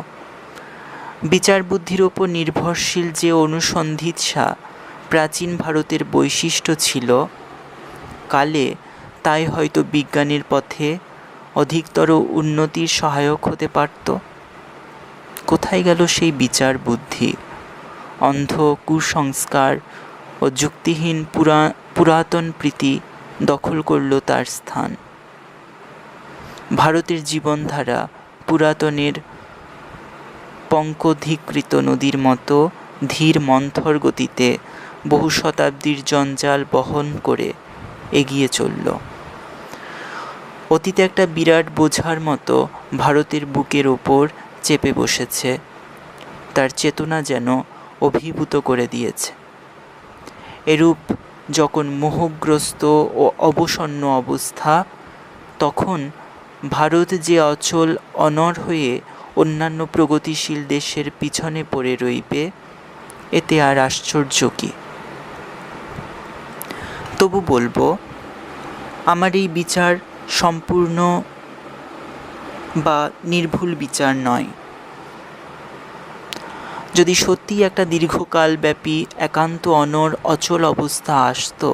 বিচার বুদ্ধির ওপর নির্ভরশীল যে অনুসন্ধিৎসা প্রাচীন ভারতের বৈশিষ্ট্য ছিল, কালে তাই হয়তো বিজ্ঞানের পথে অধিকতর উন্নতির সহায়ক হতে পারত। কোথায় গেল সেই বিচার বুদ্ধি? অন্ধ কুসংস্কার ও যুক্তিহীন পুরাতন প্রীতি দখল করল তার স্থান। ভারতের জীবনধারা পুরাতনের পঙ্কধীকৃত নদীর মতো ধীর মন্থর গতিতে বহু শতাব্দীর জঞ্জাল বহন করে এগিয়ে চলল। অতীতে একটা বিরাট বোঝার মতো ভারতের বুকের ওপর চেপে বসেছে, তার চেতনা যেন অভিভূত করে দিয়েছে। এরূপ যখন মোহগ্রস্ত ও অবসন্ন অবস্থা, তখন ভারত যে অচল অনড় হয়ে অন্যান্য প্রগতিশীল দেশের পিছনে পড়ে রইবে, এতে আর আশ্চর্য কি? তবু বলবো, আমার এই বিচার সম্পূর্ণ বা নির্ভুল বিচার নয়। যদি সত্যিই একটা দীর্ঘকালব্যাপী একান্ত অনড় অচল অবস্থা আসতো,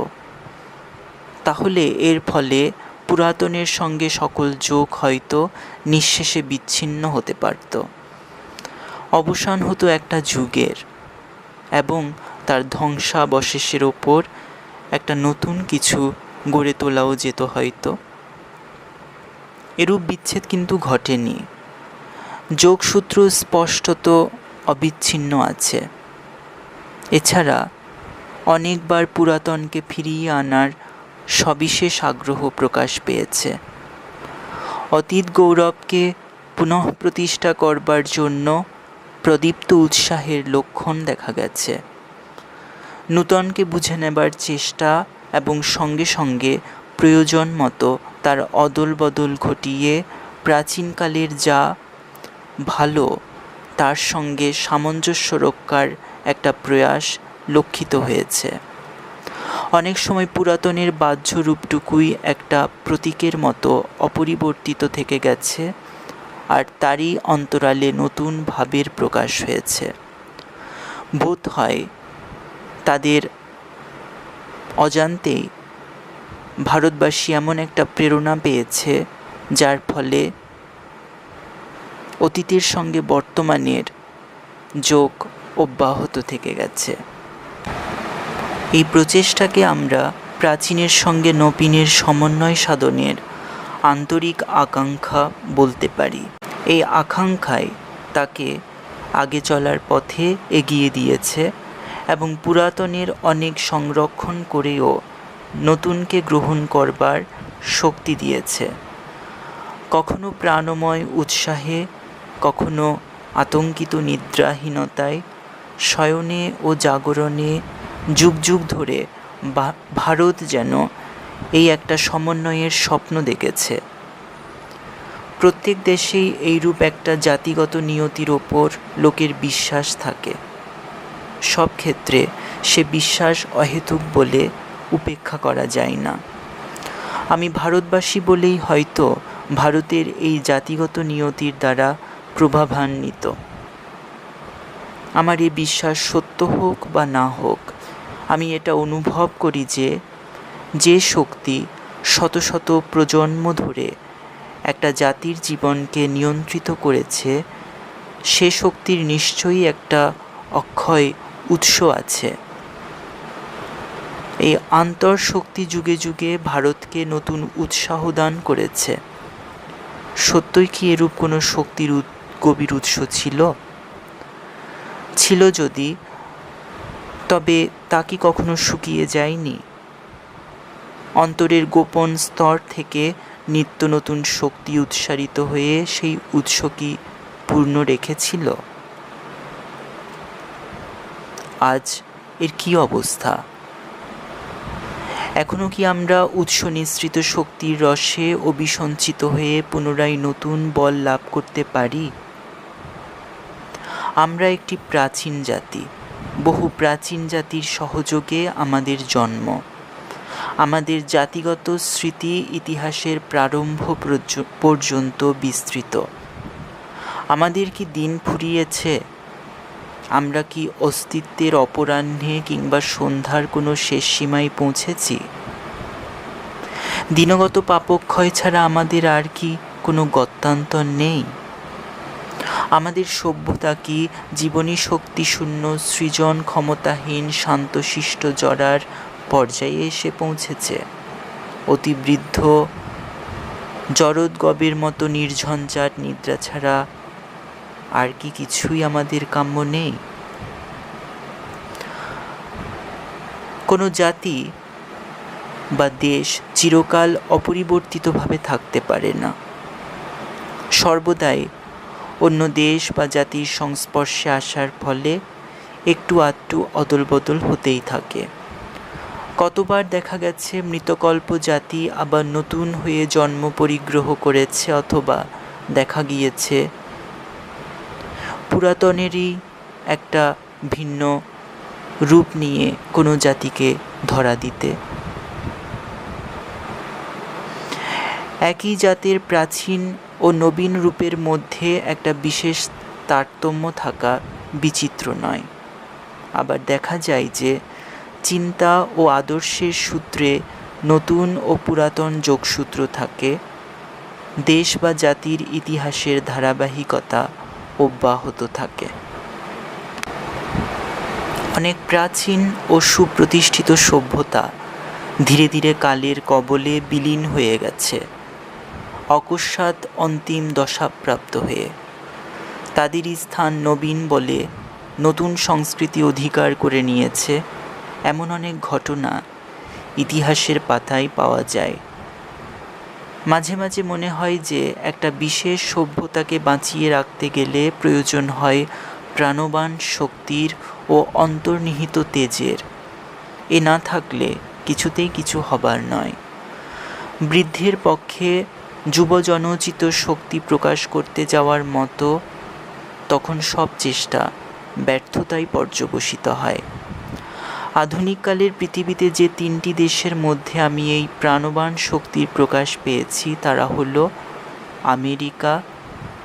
তাহলে এর ফলে পুরাতনের সঙ্গে সকল যোগ হয়তো নিঃশেষে বিচ্ছিন্ন হতে পারত। অবসান হতো একটা যুগের, এবং তার ধ্বংসাবশেষের ওপর একটা নতুন কিছু গড়ে তোলাও যেত হয়তো। এরূপ বিচ্ছেদ কিন্তু ঘটেনি। যোগসূত্র স্পষ্টত অবিচ্ছিন্ন আছে। এছাড়া অনেকবার পুরাতনকে ফিরিয়ে আনার সবিশেষ আগ্রহ প্রকাশ পেয়েছে। অতীত গৌরবকে পুনঃপ্রতিষ্ঠা করবার জন্য প্রদীপ্ত উৎসাহের লক্ষণ দেখা গেছে। নূতনকে বুঝে নেবার চেষ্টা এবং সঙ্গে সঙ্গে প্রয়োজন মতো তার অদল বদল ঘটিয়ে প্রাচীনকালের যা ভালো তার সঙ্গে সামঞ্জস্য রক্ষার একটা প্রয়াস লক্ষিত হয়েছে। অনেক সময় পুরাতনের বাহ্য রূপটুকুই একটা প্রতীকের মতো অপরিবর্তিত থেকে গেছে, আর তারই অন্তরালে নতুন ভাবের প্রকাশ হয়েছে। বোধ হয় তাদের অজান্তেই ভারতবাসী এমন একটা প্রেরণা পেয়েছে, যার ফলে অতীতের সঙ্গে বর্তমানের যোগ অব্যাহত থেকে গেছে। এই প্রচেষ্টাকে আমরা প্রাচীনের সঙ্গে নবীনের সমন্বয় সাধনের আন্তরিক আকাঙ্ক্ষা বলতে পারি। এই আকাঙ্ক্ষাই তাকে আগে চলার পথে এগিয়ে দিয়েছে এবং পুরাতনের অনেক সংরক্ষণ করেও নতুনকে গ্রহণ করবার শক্তি দিয়েছে। কখনো প্রাণময় উৎসাহে, কখনো আতঙ্কিত নিদ্রাহীনতায়, শয়নে ও জাগরণে যুগ যুগ ধরে ভারত যেন এই একটা সমন্বয়ের স্বপ্ন দেখেছে। প্রত্যেক দেশেই এইরূপ একটা জাতিগত নিয়তির ওপর লোকের বিশ্বাস থাকে। সব ক্ষেত্রে সে বিশ্বাস অহেতুক বলে উপেক্ষা করা যায় না। আমি ভারতবাসী বলেই হয়তো ভারতের এই জাতিগত নিয়তির দ্বারা প্রভাবান্বিত। আমার এই বিশ্বাস সত্য হোক বা না হোক, আমি এটা অনুভব করি যে শক্তি শত শত প্রজন্ম ধরে একটা জাতির জীবনকে নিয়ন্ত্রিত করেছে, সে শক্তির নিশ্চয়ই একটা অক্ষয় উৎস আছে। এই আন্তঃশক্তি যুগে যুগে ভারতকে নতুন উৎসাহ দান করেছে। সত্যই কি এরূপ কোনো শক্তির গভীর উৎস ছিল যদি, তবে তা কি কখনো শুকিয়ে যায়নি? অন্তরের গোপন স্তর থেকে নিত্য নতুন শক্তি উৎসারিত হয়ে সেই উৎস কি পূর্ণ রেখেছিল? আজ এর কি অবস্থা? এখনও কি আমরা উৎস নিঃসৃত শক্তির রসে অভিসঞ্চিত হয়ে পুনরায় নতুন বল লাভ করতে পারি? আমরা একটি প্রাচীন জাতি। বহু প্রাচীন জাতির সহযোগে আমাদের জন্ম। আমাদের জাতিগত স্মৃতি ইতিহাসের প্রারম্ভ পর্যন্ত বিস্তৃত। আমাদের কি দিন ফুরিয়েছে? আমরা কি অস্তিত্বের অপরাহ্নে কিংবা সন্ধ্যার কোনো শেষ সীমায় পৌঁছেছি? দিনগত পাপক্ষয় ছাড়া আমাদের আর কি কোনো গত্যান্তর নেই? আমাদের সভ্যতা কি জীবনী শক্তিশূন্য, সৃজন ক্ষমতাহীন, শান্তশিষ্ট জরার পর্যায়ে এসে পৌঁছেছে? অতিবৃদ্ধ জরোদ্গবের মতো নির্ঝঞ্ঝাট নিদ্রা ছাড়া আর কি কিছুই আমাদের কাম্য নেই? কোনো জাতি বা দেশ চিরকাল অপরিবর্তিতভাবে থাকতে পারে না। সর্বদাই অন্য দেশ বা জাতির সংস্পর্শে আসার ফলে একটু আধটু অদলবদল হতেই থাকে। কতবার দেখা গেছে মৃতকল্প জাতি আবার নতুন হয়ে জন্ম পরিগ্রহ করেছে, অথবা দেখা গিয়েছে পুরাতনেরই একটা ভিন্ন রূপ নিয়ে কোনো জাতিকে ধরা দিতে। একই জাতের প্রাচীন ও নবীন রূপের মধ্যে একটা বিশেষ তারতম্য থাকা বিচিত্র নয়। আবার দেখা যায় যে চিন্তা ও আদর্শের সূত্রে নতুন ও পুরাতন যোগসূত্র থাকে, দেশ বা জাতির ইতিহাসের ধারাবাহিকতা অব্যাহত থাকে। অনেক প্রাচীন ও সুপ্রতিষ্ঠিত সভ্যতা ধীরে ধীরে কালের কবলে বিলীন হয়ে গেছে, অকস্মাৎ অন্তিম দশাপ্রাপ্ত হয়ে। তাদেরই স্থান নবীন বলে নতুন সংস্কৃতি অধিকার করে নিয়েছে, এমন অনেক ঘটনা ইতিহাসের পাতায় পাওয়া যায়। মাঝে মাঝে মনে হয় যে একটা বিশেষ সভ্যতাকে বাঁচিয়ে রাখতে গেলে প্রয়োজন হয় প্রাণবান শক্তির ও অন্তর্নিহিত তেজের। এ না থাকলে কিছুতেই কিছু হবার নয়। বৃদ্ধের পক্ষে যুবজনোচিত শক্তি প্রকাশ করতে যাওয়ার মতো তখন সব চেষ্টা ব্যর্থতায় পর্যবসিত হয়। আধুনিককালের পৃথিবীতে যে তিনটি দেশের মধ্যে আমি এই প্রাণবান শক্তির প্রকাশ পেয়েছি তারা হলো আমেরিকা,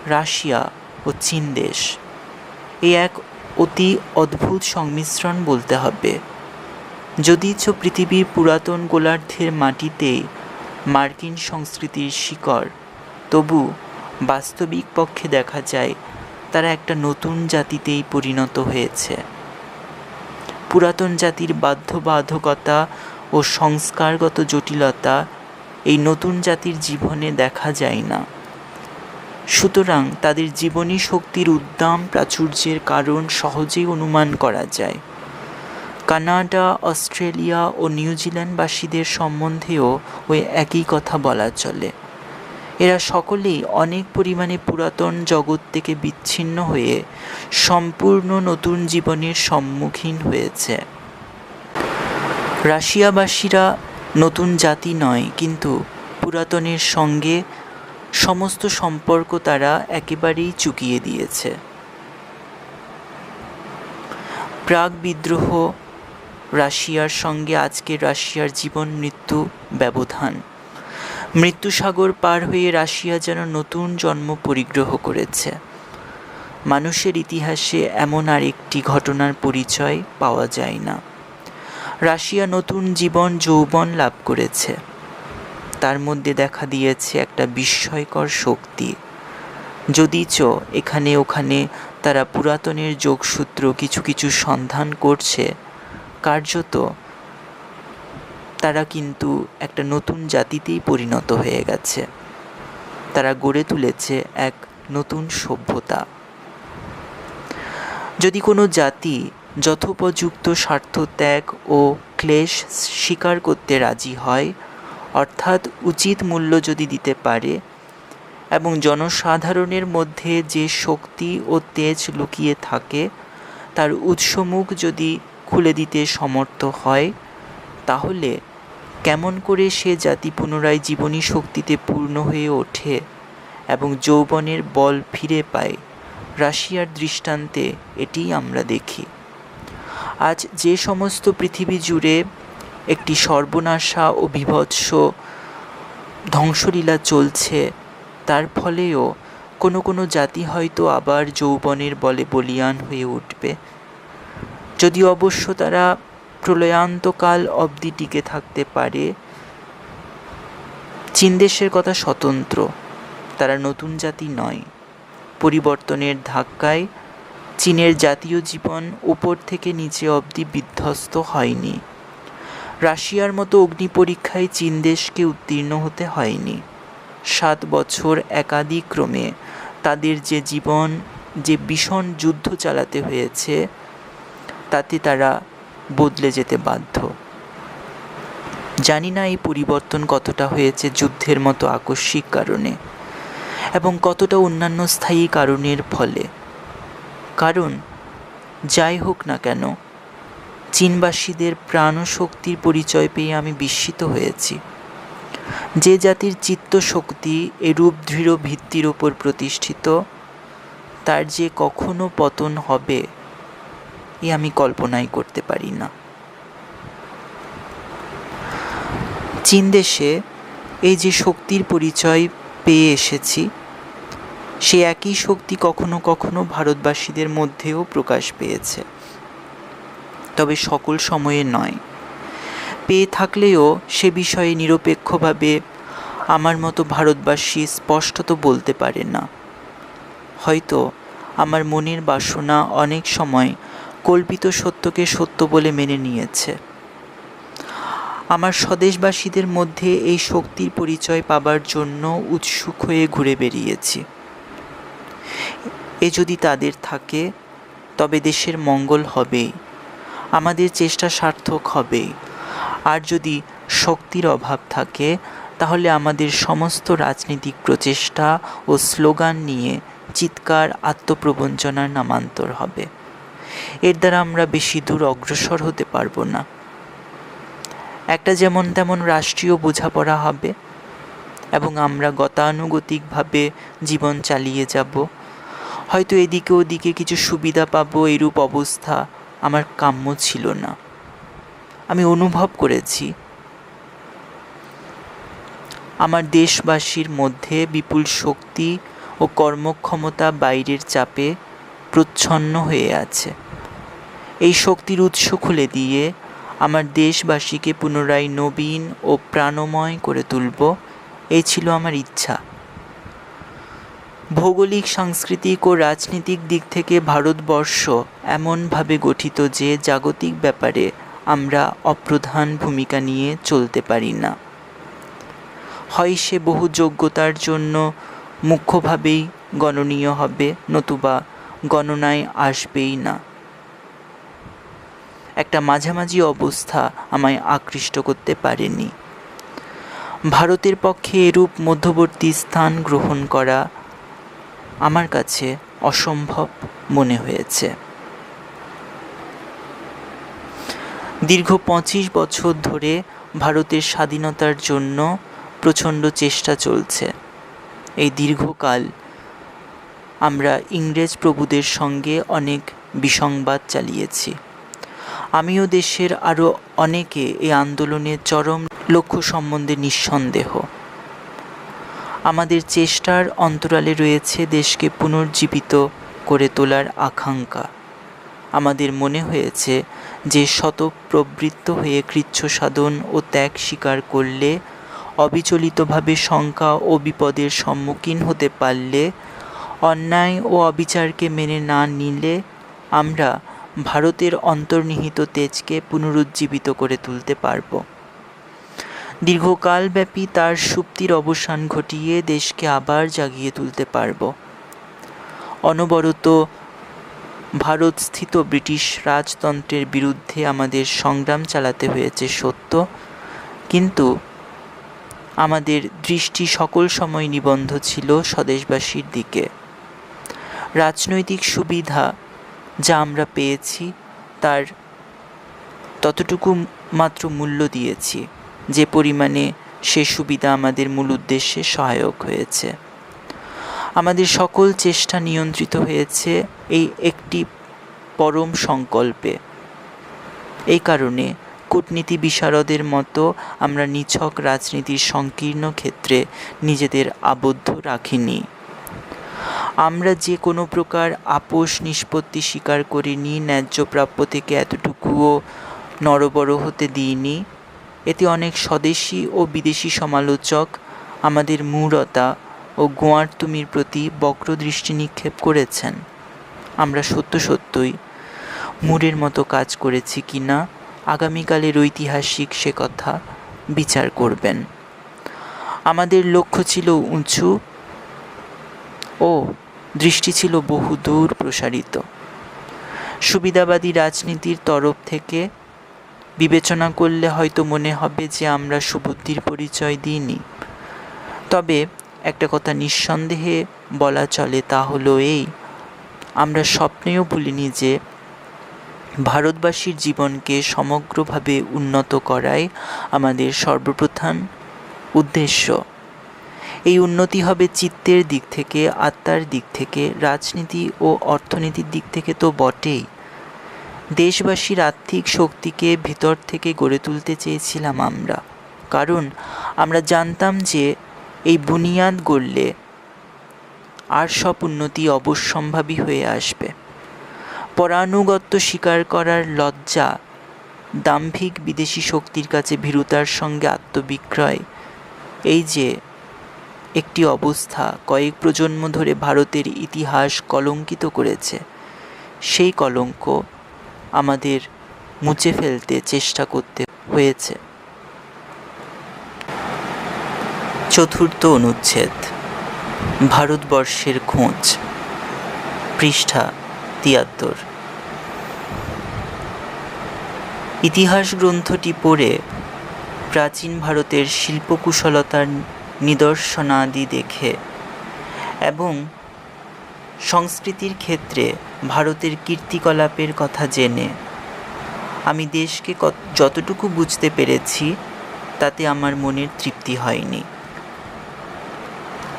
রাশিয়া ও চীন দেশ। এই এক অতি অদ্ভুত সংমিশ্রণ বলতে হবে। যদিচ পৃথিবীর পুরাতন গোলার্ধের মাটিতেই মার্কিন সংস্কৃতির শিকড়, তবু বাস্তবিক পক্ষে দেখা যায় তারা একটা নতুন জাতিতেই পরিণত হয়েছে। পুরাতন জাতির বাধ্যবাধকতা ও সংস্কারগত জটিলতা এই নতুন জাতির জীবনে দেখা যায় না। সুতরাং তাদের জীবনী শক্তির উদ্দাম প্রাচুর্যের কারণ সহজেই অনুমান করা যায়। কানাডা, অস্ট্রেলিয়া ও নিউজিল্যান্ডবাসীদের সম্বন্ধেও ওই একই কথা বলা চলে। এরা সকলেই অনেক পরিমাণে পুরাতন জগৎ থেকে বিচ্ছিন্ন হয়ে সম্পূর্ণ নতুন জীবনের সম্মুখীন হয়েছে। রাশিয়াবাসীরা নতুন জাতি নয়, কিন্তু পুরাতনের সঙ্গে সমস্ত সম্পর্ক তারা একেবারেই চুকিয়ে দিয়েছে। প্রাগ বিদ্রোহ রাশিয়ার সঙ্গে আজকের রাশিয়ার জীবন মৃত্যু ব্যবধান। মৃত্যুসাগর পার হয়ে রাশিয়া যেন নতুন জন্ম পরিগ্রহ করেছে। মানুষের ইতিহাসে এমন আর একটি ঘটনার পরিচয় পাওয়া যায় না। রাশিয়া নতুন জীবন যৌবন লাভ করেছে। তার মধ্যে দেখা দিয়েছে একটা বিস্ময়কর শক্তি। যদিচ এখানে ওখানে তারা পুরাতনের যোগসূত্র কিছু কিছু সন্ধান করছে, কার্যত তারা কিন্তু একটা নতুন জাতিতেই পরিণত হয়ে গেছে। তারা গড়ে তুলেছে এক নতুন সভ্যতা। যদি কোনো জাতি যথোপযুক্ত স্বার্থত্যাগ ও ক্লেশ স্বীকার করতে রাজি হয়, অর্থাৎ উচিত মূল্য যদি দিতে পারে এবং জনসাধারণের মধ্যে যে শক্তি ও তেজ লুকিয়ে থাকে তার উৎসমুখ যদি খুলে দিতে সমর্থ হয়, তাহলে কেমন করে সে জাতি পুনরায় জীবনী শক্তিতে পূর্ণ হয়ে ওঠে এবং যৌবনের বল ফিরে পায়, রাশিয়ার দৃষ্টান্তে এটিই আমরা দেখি। আজ যে সমস্ত পৃথিবী জুড়ে একটি সর্বনাশা ও বীভৎস ধ্বংসলীলা চলছে, তার ফলেও কোনো কোনো জাতি হয়তো আবার যৌবনের বলে বলীয়ান হয়ে উঠবে। যদিও অবশ্য তারা প্রলয়ান্তকাল অবধি টিকে থাকতে পারে। চীন দেশের কথা স্বতন্ত্র, তারা নতুন জাতি নয়। পরিবর্তনের ধাক্কায় চীনের জাতীয় জীবন উপর থেকে নিচে অবধি বিধ্বস্ত হয়নি। রাশিয়ার মতো অগ্নি পরীক্ষায় চীন দেশকে উত্তীর্ণ হতে হয়নি। 7 বছর একাদিক্রমে তাদের যে জীবন, যে ভীষণ যুদ্ধ চালাতে হয়েছে, তাতে তারা বদলে যেতে বাধ্য। জানি না এই পরিবর্তন কতটা হয়েছে যুদ্ধের মতো আকস্মিক কারণে এবং কতটা অন্যান্য স্থায়ী কারণের ফলে। কারণ যাই হোক না কেন, চীনবাসীদের প্রাণশক্তির পরিচয় পেয়ে আমি বিস্মিত হয়েছি। যে জাতির চিত্তশক্তি এরূপ দৃঢ় ভিত্তির ওপর প্রতিষ্ঠিত, তার যে কখনো পতন হবে এ আমি কল্পনাই করতে পারি না। চীন দেশে এই যে শক্তির পরিচয় পেয়ে এসেছি, সে একই শক্তি কখনো কখনো ভারতবাসীদের মধ্যেও প্রকাশ পেয়েছে, তবে সকল সময়ে নয়। পেয়ে থাকলেও সে বিষয়ে নিরপেক্ষভাবে আমার মতো ভারতবাসী স্পষ্টত বলতে পারে না। হয়তো আমার মনের বাসনা অনেক সময় কল্পিত সত্যকে সত্য বলে মেনে নিয়েছে। আমার স্বদেশবাসীদের মধ্যে এই শক্তির পরিচয় পাবার জন্য উৎসুক হয়ে ঘুরে বেরিয়েছি। এ যদি তাদের থাকে তবে দেশের মঙ্গল হবেই, আমাদের চেষ্টা সার্থক হবেই। আর যদি শক্তির অভাব থাকে তাহলে আমাদের সমস্ত রাজনৈতিক প্রচেষ্টা ও স্লোগান নিয়ে চিৎকার আত্মপ্রবঞ্চনার নামান্তর হবে। এর দ্বারা আমরা বেশি দূর অগ্রসর হতে পারবো না। একটা যেমন তেমন রাষ্ট্রীয় বোঝাপড়া হবে এবং আমরা গতানুগতিকভাবে জীবন চালিয়ে যাব। হয়তো এদিকে ওদিকে কিছু সুবিধা পাবো, এরূপ অবস্থা আমার কাম্য ছিল না। আমি অনুভব করেছি আমার দেশবাসীর মধ্যে বিপুল শক্তি ও কর্মক্ষমতা বাইরের চাপে প্রচ্ছন্ন হয়ে আছে। এই শক্তির উৎস খুলে দিয়ে আমার দেশবাসীকে পুনরায় নবীন ও প্রাণময় করে তুলব, এই ছিল আমার ইচ্ছা। ভৌগোলিক, সাংস্কৃতিক ও রাজনৈতিক দিক থেকে ভারতবর্ষ এমনভাবে গঠিত যে জাগতিক ব্যাপারে আমরা অপ্রধান ভূমিকা নিয়ে চলতে পারি না। হয় সে বহু যোগ্যতার জন্য মুখ্যভাবেই গণনীয় হবে, নতুবা গণনায় আসবেই না। একটা মাঝামাঝি অবস্থা আমায় আকৃষ্ট করতে পারেনি। ভারতের পক্ষে এরূপ মধ্যবর্তী স্থান গ্রহণ করা আমার কাছে অসম্ভব মনে হয়েছে। দীর্ঘ 25 বছর ধরে ভারতের স্বাধীনতার জন্য প্রচণ্ড চেষ্টা চলছে। এই দীর্ঘকাল আমরা ইংরেজ প্রভুদের সঙ্গে অনেক বিসংবাদ চালিয়েছি। আমিও দেশের আরও অনেকে এই আন্দোলনের চরম লক্ষ্য সম্বন্ধে নিঃসন্দেহ। আমাদের চেষ্টার অন্তরালে রয়েছে দেশকে পুনর্জীবিত করে তোলার আকাঙ্ক্ষা। আমাদের মনে হয়েছে যে শতপ্রবৃত্ত হয়ে কৃচ্ছ সাধন ও ত্যাগ স্বীকার করলে, অবিচলিতভাবে শঙ্কা ও বিপদের সম্মুখীন হতে পারলে, অন্যায় ও অবিচারকে মেনে না নিলে আমরা ভারতের অন্তর্নিহিত তেজকে পুনরুজ্জীবিত করে তুলতে পারব। দীর্ঘকালব্যাপী তার সুপ্তির অবসান ঘটিয়ে দেশকে আবার জাগিয়ে তুলতে পারব। অনবরত ভারতস্থিত ব্রিটিশ রাজতন্ত্রের বিরুদ্ধে আমাদের সংগ্রাম চালাতে হয়েছে সত্য, কিন্তু আমাদের দৃষ্টি সকল সময় নিবদ্ধ ছিল স্বদেশবাসীর দিকে। রাজনৈতিক সুবিধা যা আমরা পেয়েছি তার ততটুকু মাত্র মূল্য দিয়েছি যে পরিমাণে সে সুবিধা আমাদের মূল উদ্দেশ্যে সহায়ক হয়েছে। আমাদের সকল চেষ্টা নিয়ন্ত্রিত হয়েছে এই একটি পরম সংকল্পে। এই কারণে কূটনীতি বিশারদের মতো আমরা নিছক রাজনীতির সংকীর্ণ ক্ষেত্রে নিজেদের আবদ্ধ রাখিনি। আমরা যে কোনো প্রকার আপোষ নিষ্পত্তি স্বীকার করিনি, ন্যায্য প্রাপ্য থেকে এতটুকুও নড়বড় হতে দিইনি। এতে অনেক স্বদেশী ও বিদেশি সমালোচক আমাদের মূঢ়তা ও গোঁয়ার্তুমির প্রতি বক্র দৃষ্টি নিক্ষেপ করেছেন। আমরা সত্যই মূঢ়ের মতো কাজ করেছি কিনা আগামীকালের ঐতিহাসিক সে কথা বিচার করবেন। আমাদের লক্ষ্য ছিল উঁচু ও দৃষ্টি ছিল বহু দূর প্রসারিত। সুবিধাবাদী রাজনীতির তরফ থেকে বিবেচনা করলে হয়তো মনে হবে যে আমরা সুবুদ্ধির পরিচয় দিইনি। তবে একটা কথা নিঃসন্দেহে বলা চলে, তা হলো এই, আমরা স্বপ্নেও ভুলিনি যে ভারতবাসীর জীবনকে সমগ্রভাবে উন্নত করাই আমাদের সর্বপ্রধান উদ্দেশ্য। এই উন্নতি হবে চিত্তের দিক থেকে, আত্মার দিক থেকে, রাজনীতি ও অর্থনীতির দিক থেকে তো বটেই। দেশবাসীর আর্থিক শক্তিকে ভিতর থেকে গড়ে তুলতে চেয়েছিলাম আমরা, কারণ আমরা জানতাম যে এই বুনিয়াদ গড়লে আর সব উন্নতি অবশ্যম্ভাবী হয়ে আসবে। পরানুগত্য স্বীকার করার লজ্জা, দাম্ভিক বিদেশি শক্তির কাছে ভীরুতার সঙ্গে আত্মবিক্রয়, এই যে একটি অবস্থা কয়েক প্রজন্ম ধরে ভারতের ইতিহাস কলঙ্কিত করেছে, সেই কলঙ্ক আমাদের মুছে ফেলতে চেষ্টা করতে হয়েছে। চতুর্থ অনুচ্ছেদ, ভারতবর্ষের খোঁজ, পৃষ্ঠা ৭৩। ইতিহাস গ্রন্থটি পড়ে প্রাচীন ভারতের শিল্পকুশলতার নিদর্শনাদি দেখে এবং সংস্কৃতির ক্ষেত্রে ভারতের কীর্তিকলাপের কথা জেনে আমি দেশকে যতটুকু বুঝতে পেরেছি তাতে আমার মনের তৃপ্তি হয়নি।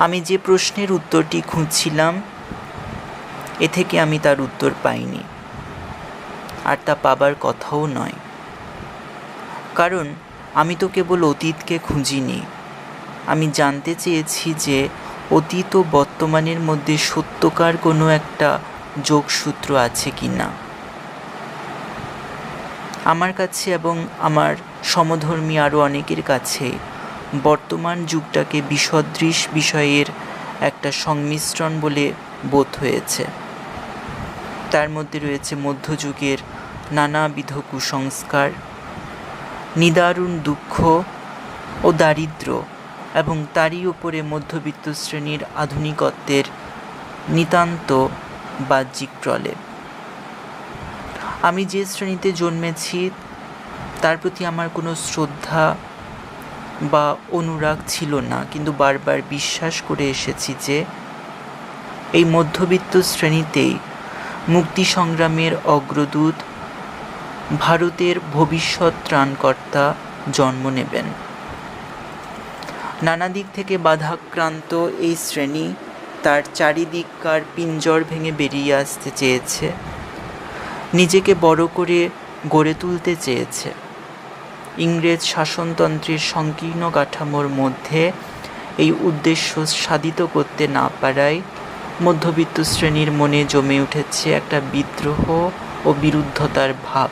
আমি যে প্রশ্নের উত্তরটি খুঁজছিলাম এ থেকে আমি তার উত্তর পাইনি, আর তা পাবার কথাও নয়। কারণ আমি তো কেবল অতীতকে খুঁজিনি, আমি জানতে চেয়েছি যে অতীত ও বর্তমানের মধ্যে সত্যকার কোনো একটা যোগসূত্র আছে কি না। আমার কাছে এবং আমার সমধর্মী আরও অনেকের কাছে বর্তমান যুগটাকে বিসদৃশ বিষয়ের একটা সংমিশ্রণ বলে বোধ হয়েছে। তার মধ্যে রয়েছে মধ্যযুগের নানাবিধ কুসংস্কার, নিদারুণ দুঃখ ও দারিদ্র্য, এবং তারই উপরে মধ্যবিত্ত শ্রেণীর আধুনিকত্বের নিতান্ত বাহ্যিক প্রলেপ। আমি যে শ্রেণীতে জন্মেছি তার প্রতি আমার কোনো শ্রদ্ধা বা অনুরাগ ছিল না, কিন্তু বারবার বিশ্বাস করে এসেছি যে এই মধ্যবিত্ত শ্রেণীতেই মুক্তি সংগ্রামের অগ্রদূত, ভারতের ভবিষ্যৎ ত্রাণকর্তা জন্ম নেবেন। নানা দিক থেকে বাধাক্রান্ত এই শ্রেণী তার চারিদিককার পিঞ্জর ভেঙে বেরিয়ে আসতে চেয়েছে, নিজেকে বড় করে গড়ে তুলতে চেয়েছে। ইংরেজ শাসনতন্ত্রের সংকীর্ণ কাঠামোর মধ্যে এই উদ্দেশ্য সাধিত করতে না পারায় মধ্যবিত্ত শ্রেণীর মনে জমে উঠেছে একটা বিদ্রোহ ও বিরুদ্ধতার ভাব।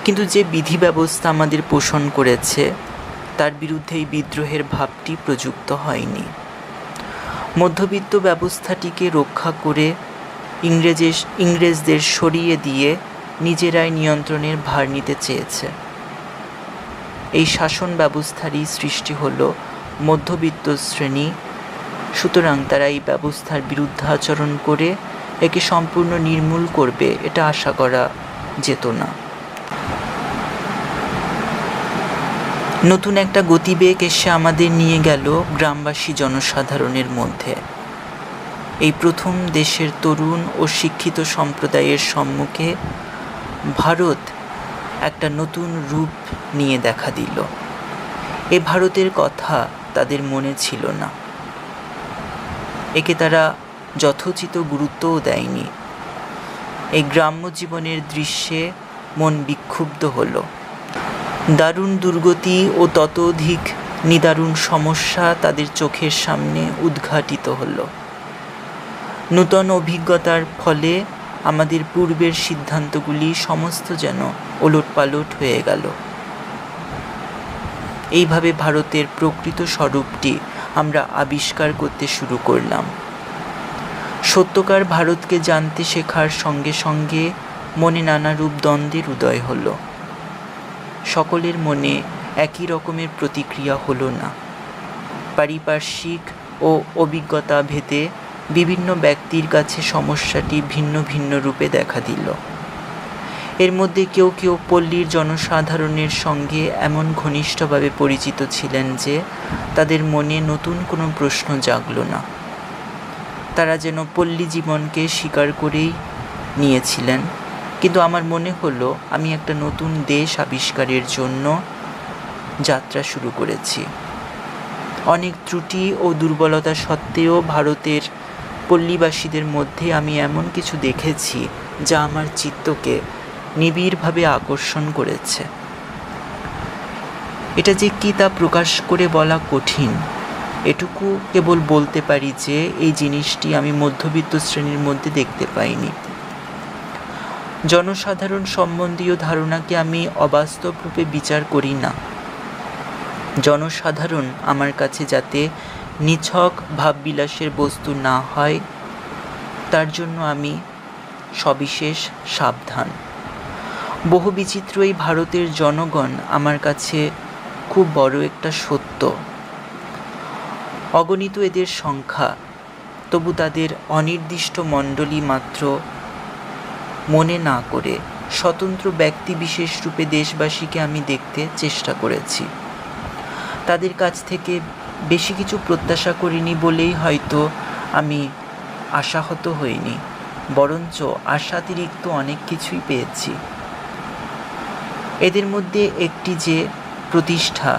কিন্তু যে বিধি ব্যবস্থা আমাদের পোষণ করেছে তার বিরুদ্ধে এই বিদ্রোহের ভাবটি প্রযুক্ত হয়নি। মধ্যবিত্ত ব্যবস্থাটিকে রক্ষা করে ইংরেজদের সরিয়ে দিয়ে নিজেরাই নিয়ন্ত্রণের ভার নিতে চেয়েছে। এই শাসন ব্যবস্থারই সৃষ্টি হলো মধ্যবিত্ত শ্রেণী, সুতরাং তারা এই ব্যবস্থার বিরুদ্ধাচরণ করে একে সম্পূর্ণ নির্মূল করবে এটা আশা করা যেত না। নতুন একটা গতিবেগ এসে আমাদের নিয়ে গেল গ্রামবাসী জনসাধারণের মধ্যে। এই প্রথম দেশের তরুণ ও শিক্ষিত সম্প্রদায়ের সম্মুখে ভারত একটা নতুন রূপ নিয়ে দেখা দিল। এ ভারতের কথা তাদের মনে ছিল না, একে তারা যথোচিত গুরুত্বও দেয়নি। এই গ্রাম্য জীবনের দৃশ্যে মন বিক্ষুব্ধ হলো। দারুণ দুর্গতি ও ততোধিক নিদারুণ সমস্যা তাদের চোখের সামনে উদ্ঘাটিত হলো। নূতন অভিজ্ঞতার ফলে আমাদের পূর্বের সিদ্ধান্তগুলি সমস্ত যেন ওলটপালট হয়ে গেল। এইভাবে ভারতের প্রকৃত স্বরূপটি আমরা আবিষ্কার করতে শুরু করলাম। সত্যকার ভারতকে জানতে শেখার সঙ্গে সঙ্গে মনে নানারূপ দ্বন্দ্বের উদয় হলো। সকলের মনে একই রকমের প্রতিক্রিয়া হলো না। পারিপার্শ্বিক ও অভিজ্ঞতা ভেদে বিভিন্ন ব্যক্তির কাছে সমস্যাটি ভিন্ন ভিন্ন রূপে দেখা দিল। এর মধ্যে কেউ কেউ পল্লীর জনসাধারণের সঙ্গে এমন ঘনিষ্ঠভাবে পরিচিত ছিলেন যে তাদের মনে নতুন কোনো প্রশ্ন জাগল না। তারা যেন পল্লী জীবনকে স্বীকার করেই নিয়েছিলেন। কিন্তু আমার মনে হলো আমি একটা নতুন দেশ আবিষ্কারের জন্য যাত্রা শুরু করেছি। অনেক ত্রুটি ও দুর্বলতা সত্ত্বেও ভারতের পল্লীবাসীদের মধ্যে আমি এমন কিছু দেখেছি যা আমার চিত্তকে নিবিড়ভাবে আকর্ষণ করেছে। এটা যে কী তা প্রকাশ করে বলা কঠিন, এটুকু কেবল বলতে পারি যে এই জিনিসটি আমি মধ্যবিত্ত শ্রেণীর মধ্যে দেখতে পাইনি। জনসাধারণ সম্বন্ধীয় ধারণাকে আমি অবাস্তব রূপে বিচার করি না। জনসাধারণ আমার কাছে যাতে নিছক ভাববিলাসের বস্তু না হয়, তার জন্য আমি সবিশেষ সাবধান। বহু বিচিত্র এই ভারতের জনগণ আমার কাছে খুব বড় একটা সত্য। অগণিত এদের সংখ্যা, তবু তাদের অনির্দিষ্ট মণ্ডলী মাত্র মনে না করে স্বতন্ত্র ব্যক্তি বিশেষ রূপে দেশবাসীকে আমি দেখতে চেষ্টা করেছি। তাদের কাছ থেকে বেশি কিছু প্রত্যাশা করিনি বলেই হয়তো আমি আশাহত হইনি, বরঞ্চ আশাতিরিক্ত অনেক কিছুই পেয়েছি। এদের মধ্যে একটি যে প্রতিষ্ঠা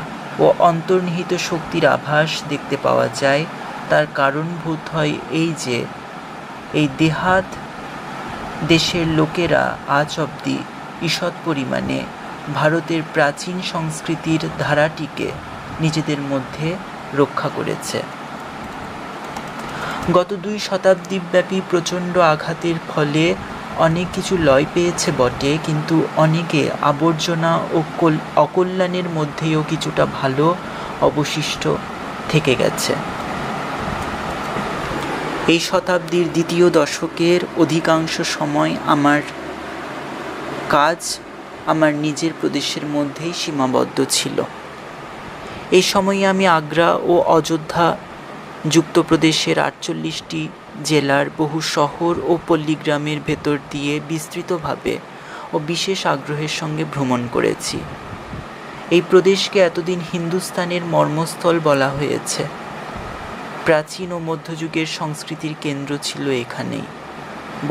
ও অন্তর্নিহিত শক্তির আভাস দেখতে পাওয়া যায়, তার কারণভূত হয় এই যে এই দেহাত দেশের লোকেরা আজ অবধি ঈষৎ পরিমাণে ভারতের প্রাচীন সংস্কৃতির ধারাটিকে নিজেদের মধ্যে রক্ষা করেছে। গত 2 শতাব্দীব্যাপী প্রচণ্ড আঘাতের ফলে অনেক কিছু লয় পেয়েছে বটে, কিন্তু অনেকে আবর্জনা ও অকল্যাণের মধ্যেও কিছুটা ভালো অবশিষ্ট থেকে গেছে। এই শতাব্দীর দ্বিতীয় দশকের অধিকাংশ সময় আমার কাজ আমার নিজের প্রদেশের মধ্যেই সীমাবদ্ধ ছিল। এই সময়ে আমি আগ্রা ও অযোধ্যা যুক্ত প্রদেশের 48টি জেলার বহু শহর ও পল্লীগ্রামের ভেতর দিয়ে বিস্তৃতভাবে ও বিশেষ আগ্রহের সঙ্গে ভ্রমণ করেছি। এই প্রদেশকে এতদিন হিন্দুস্তানের মর্মস্থল বলা হয়েছে। প্রাচীন ও মধ্যযুগের সংস্কৃতির কেন্দ্র ছিল এখানেই।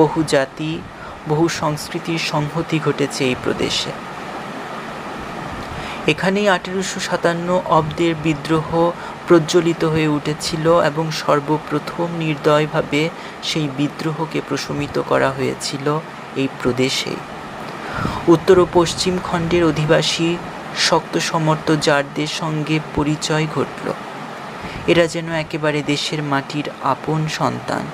বহু জাতি, বহু সংস্কৃতির সংহতি ঘটেছে এই প্রদেশে। এখানেই 1857 অব্দের বিদ্রোহ প্রজ্বলিত হয়ে উঠেছিল এবং সর্বপ্রথম নির্দয়ভাবে সেই বিদ্রোহকে প্রশমিত করা হয়েছিল এই প্রদেশে। উত্তর ও পশ্চিম খণ্ডের অধিবাসী শক্ত সমর্থ জারদের সঙ্গে পরিচয় ঘটল। এরা যেন একেবারে দেশের মাটির আপন সন্তান।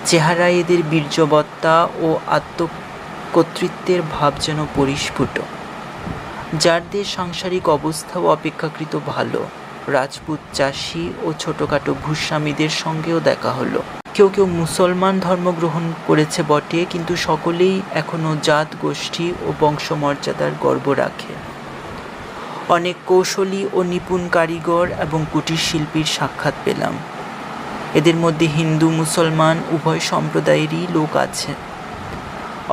চেহারায় এদের বীর্যবত্তা ও আত্মকর্তৃত্বের ভাব যেন পরিস্ফুট। জারদের সাংসারিক অবস্থাও অপেক্ষাকৃত ভালো। রাজপুত চাষি ও ছোটোখাটো ভূস্বামীদের সঙ্গেও দেখা হলো। কেউ কেউ মুসলমান ধর্ম গ্রহণ করেছে বটে, কিন্তু সকলেই এখনও জাত গোষ্ঠী ও বংশমর্যাদার গর্ব রাখে। অনেক কৌশলী ও নিপুণ কারিগর এবং কুটির শিল্পীর সাক্ষাৎ পেলাম। এদের মধ্যে হিন্দু মুসলমান উভয় সম্প্রদায়েরই লোক আছে।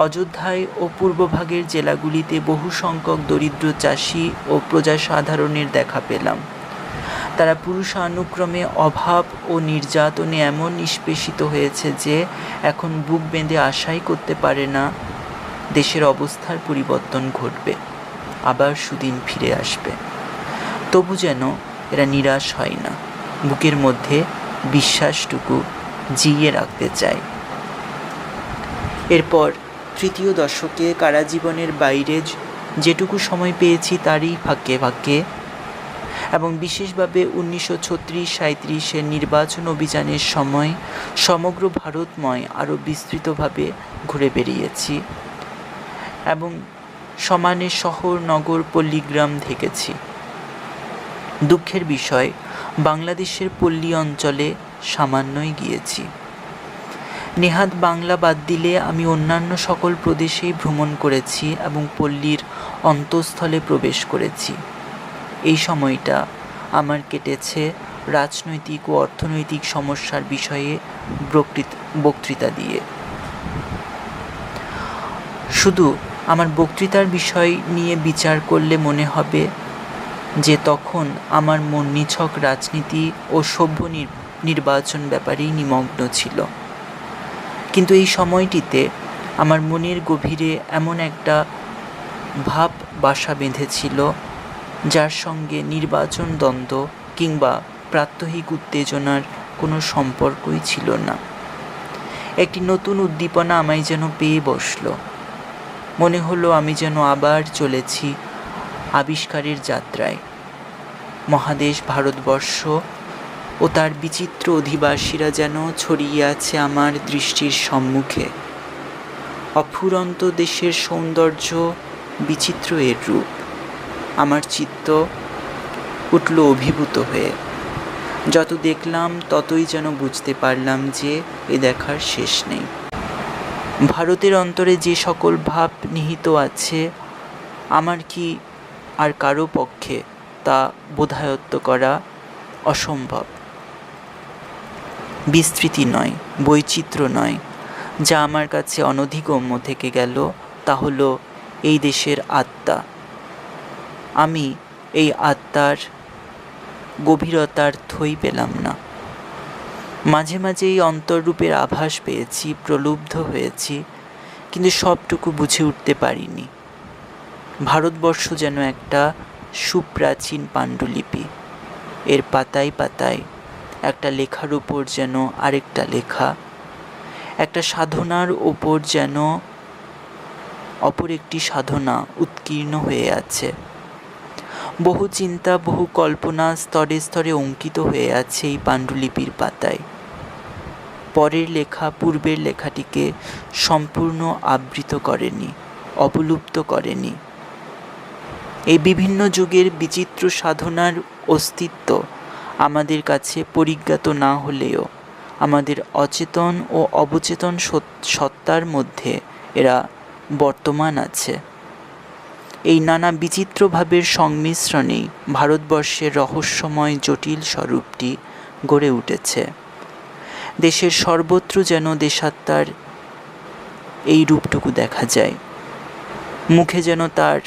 অযোধ্যায় ও পূর্বভাগের জেলাগুলিতে বহু সংখ্যক দরিদ্র চাষি ও প্রজাসাধারণের দেখা পেলাম। তারা পুরুষানুক্রমে অভাব ও নির্যাতনে এমন নিষ্পেষিত হয়েছে যে এখন বুক বেঁধে আশাই করতে পারে না দেশের অবস্থার পরিবর্তন ঘটবে, আবার সুদিন ফিরে আসবে। তবু যেন এরা নিরাশ হয় না, বুকের মধ্যে বিশ্বাসটুকু জিইয়ে রাখতে চায়। এরপর তৃতীয় দশকে কারাজীবনের বাইরে যেটুকু সময় পেয়েছি তারই ফাঁকে ফাঁকে এবং বিশেষভাবে 1936-37-এর নির্বাচন অভিযানের সময় সমগ্র ভারতময় আরও বিস্তৃতভাবে ঘুরে বেরিয়েছি এবং সমানে শহর নগর পল্লীগ্রাম দেখেছি। দুঃখের বিষয়, বাংলাদেশের পল্লী অঞ্চলে সামান্যই গিয়েছি। নেহাত বাংলা বাদ দিলে আমি অন্যান্য সকল প্রদেশেই ভ্রমণ করেছি এবং পল্লীর অন্তঃস্থলে প্রবেশ করেছি। এই সময়টা আমার কেটেছে রাজনৈতিক ও অর্থনৈতিক সমস্যার বিষয়ে বক্তৃতা দিয়ে। শুধু আমার বক্তৃতার বিষয় নিয়ে বিচার করলে মনে হবে যে তখন আমার মন নিছক রাজনীতি ও সভ্য নির্বাচন ব্যাপারেই নিমগ্ন ছিল। কিন্তু এই সময়টিতে আমার মনের গভীরে এমন একটা ভাব বাসা বেঁধেছিল যার সঙ্গে নির্বাচন দ্বন্দ্ব কিংবা প্রাত্যহিক উত্তেজনার কোনো সম্পর্কই ছিল না। একটি নতুন উদ্দীপনা আমায় যেন পেয়ে বসল। মনে হলো আমি যেন আবার চলেছি আবিষ্কারের যাত্রায়। মহাদেশ ভারতবর্ষ ও তার বিচিত্র অধিবাসীরা যেন ছড়িয়ে আছে আমার দৃষ্টির সম্মুখে। অফুরন্ত দেশের সৌন্দর্য, বিচিত্র এর রূপ। আমার চিত্ত উঠল অভিভূত হয়ে। যত দেখলাম ততই যেন বুঝতে পারলাম যে এ দেখার শেষ নেই। ভারতের অন্তরে যে সকল ভাব নিহিত আছে, আমার কি আর কারো পক্ষে তা বোধায়ত্ত করা অসম্ভব। বিস্তৃতি নয়, বৈচিত্র্য নয়, যা আমার কাছে অনধিগম্য থেকে গেল তা হলো এই দেশের আত্মা। আমি এই আত্মার গভীরতার থই পেলাম না। মাঝে মাঝে এই অন্তররূপের আভাস পেয়েছি, প্রলুব্ধ হয়েছি, কিন্তু সবটুকু বুঝে উঠতে পারিনি। ভারতবর্ষ যেন একটা সুপ্রাচীন পাণ্ডুলিপি। এর পাতায় পাতায় একটা লেখার উপর যেন আরেকটা লেখা, একটা সাধনার ওপর যেন অপর একটি সাধনা উৎকীর্ণ হয়ে আছে। বহু চিন্তা, বহু কল্পনা স্তরে স্তরে অঙ্কিত হয়ে আছে এই পাণ্ডুলিপির পাতায়। পরের লেখা পূর্বের লেখাটিকে সম্পূর্ণ আবৃত করেনি, অবলুপ্ত করেনি। এই বিভিন্ন যুগের বিচিত্র সাধনার অস্তিত্ব আমাদের কাছে পরিজ্ঞাত না হলেও আমাদের অচেতন ও অবচেতন সত্তার মধ্যে এরা বর্তমান আছে। এই নানা বিচিত্র ভাবের সংমিশ্রণেই ভারতবর্ষের রহস্যময় জটিল স্বরূপটি গড়ে উঠেছে। দেশের সর্বত্র যেন দেশাত্মার এই রূপটুকু দেখা যায়। মুখে যেন তার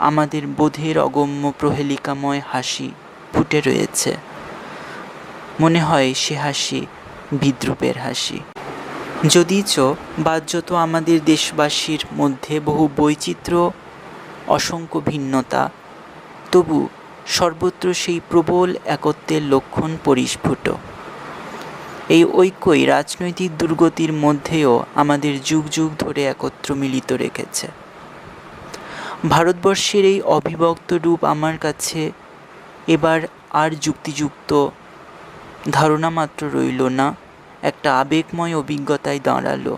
আমাদের বোধের অগম্য প্রহেলিকাময় হাসি ফুটে রয়েছে। মনে হয় সে হাসি বিদ্রূপের হাসি। যদিচ বাহ্যত আমাদের দেশবাসীর মধ্যে বহু বৈচিত্র্য, অসংখ্য ভিন্নতা, তবু সর্বত্র সেই প্রবল একত্বের লক্ষণ পরিস্ফুট। এই ঐক্যই রাজনৈতিক দুর্গতির মধ্যেও আমাদের যুগ যুগ ধরে একত্র মিলিত রেখেছে। ভারতবর্ষের এই অবিভক্ত রূপ আমার কাছে এবার আর যুক্তিযুক্ত ধারণা মাত্র রইল না, একটা আবেগময় অভিজ্ঞতায় দাঁড়ালো।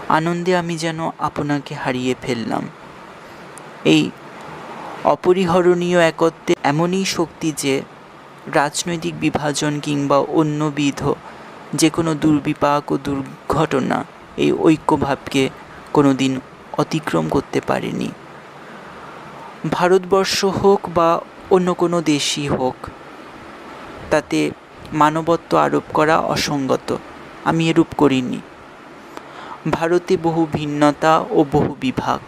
আনন্দে আমি যেন আপনাকে হারিয়ে ফেললাম। এই অপরিহরণীয় একত্বে এমনই শক্তি যে রাজনৈতিক বিভাজন কিংবা অন্যবিধ যে কোনো দুর্বিপাক ও দুর্ঘটনা এই ঐক্যভাবকে কোনো দিন অতিক্রম করতে পারেনি। ভারতবর্ষ হোক বা অন্য কোনো দেশই হোক, তাতে মানবত্ব আরোপ করা অসঙ্গত। আমি এরূপ করিনি। ভারতে বহু ভিন্নতা ও বহু বিভাগ,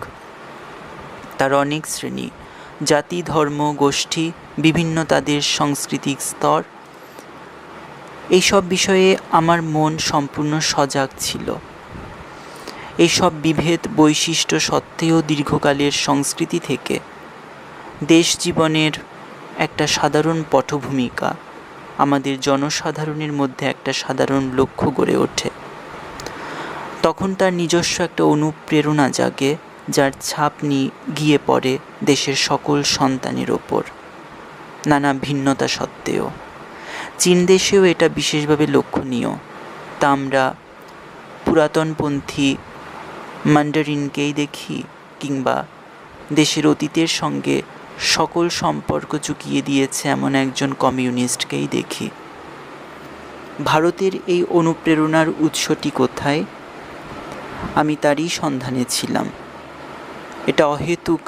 তার অনেক শ্রেণী, জাতি, ধর্ম, গোষ্ঠী, বিভিন্ন তাদের সাংস্কৃতিক স্তর, এইসব বিষয়ে আমার মন সম্পূর্ণ সজাগ ছিল। এইসব বিভেদ বৈশিষ্ট্য সত্ত্বেও দীর্ঘকালের সংস্কৃতি থেকে দেশ জীবনের একটা সাধারণ পটভূমিকা আমাদের জনসাধারণের মধ্যে একটা সাধারণ লক্ষ্য গড়ে ওঠে। তখন তার নিজস্ব একটা অনুপ্রেরণা জাগে, যার ছাপ গিয়ে পড়ে দেশের সকল সন্তানের ওপর, নানা ভিন্নতা সত্ত্বেও। চীন দেশেও এটা বিশেষভাবে লক্ষণীয়। তা আমরা পুরাতনপন্থী ম্যান্ডারিনকেই দেখি, কিংবা দেশের অতীতের সঙ্গে সকল সম্পর্ক চুকিয়ে দিয়েছে এমন একজন কমিউনিস্টকেই দেখি। ভারতের এই অনুপ্রেরণার উৎসটি কোথায়? আমি তারই সন্ধানে ছিলাম। এটা অহেতুক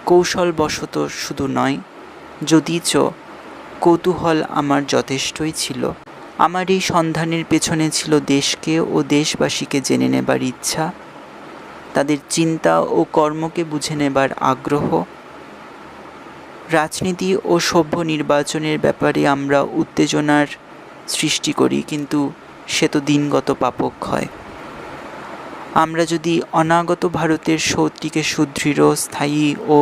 কৌশলবশত শুধু নয়, যদিচ কৌতূহল আমার যথেষ্টই ছিল। আমার এই সন্ধানের পেছনে ছিল দেশকে ও দেশবাসীকে জেনে নেবার ইচ্ছা, তাদের চিন্তা ও কর্মকে বুঝে নেবার আগ্রহ। রাজনীতি ও সভ্য নির্বাচনের ব্যাপারে আমরা উত্তেজনার সৃষ্টি করি, কিন্তু সে তো দিনগত পাপক্ষয়। আমরা যদি অনাগত ভারতের শক্তিকে সুদৃঢ়, স্থায়ী ও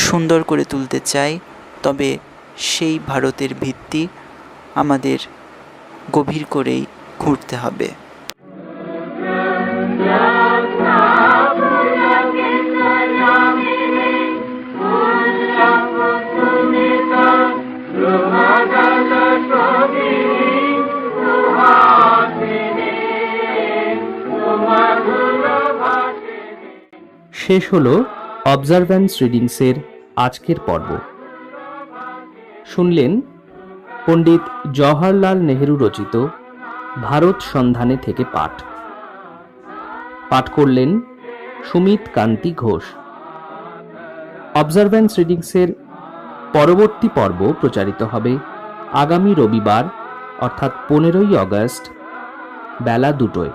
সুন্দর করে তুলতে চাই, তবে সেই ভারতের ভিত্তি আমাদের গভীর করেই খুঁড়তে হবে। Rumah শেষ হলো অবজারভ্যান্স রিডিংসের আজকের পর্ব। শুনলেন পণ্ডিত জওহরলাল নেহেরু রচিত ভারত সন্ধানে থেকে পাঠ করলেন সুমিত কান্তি ঘোষ। অবজারভ্যান্স রিডিংসের পরবর্তী পর্ব প্রচারিত হবে আগামী রবিবার অর্থাৎ 15ই আগস্ট বেলা 2টায়।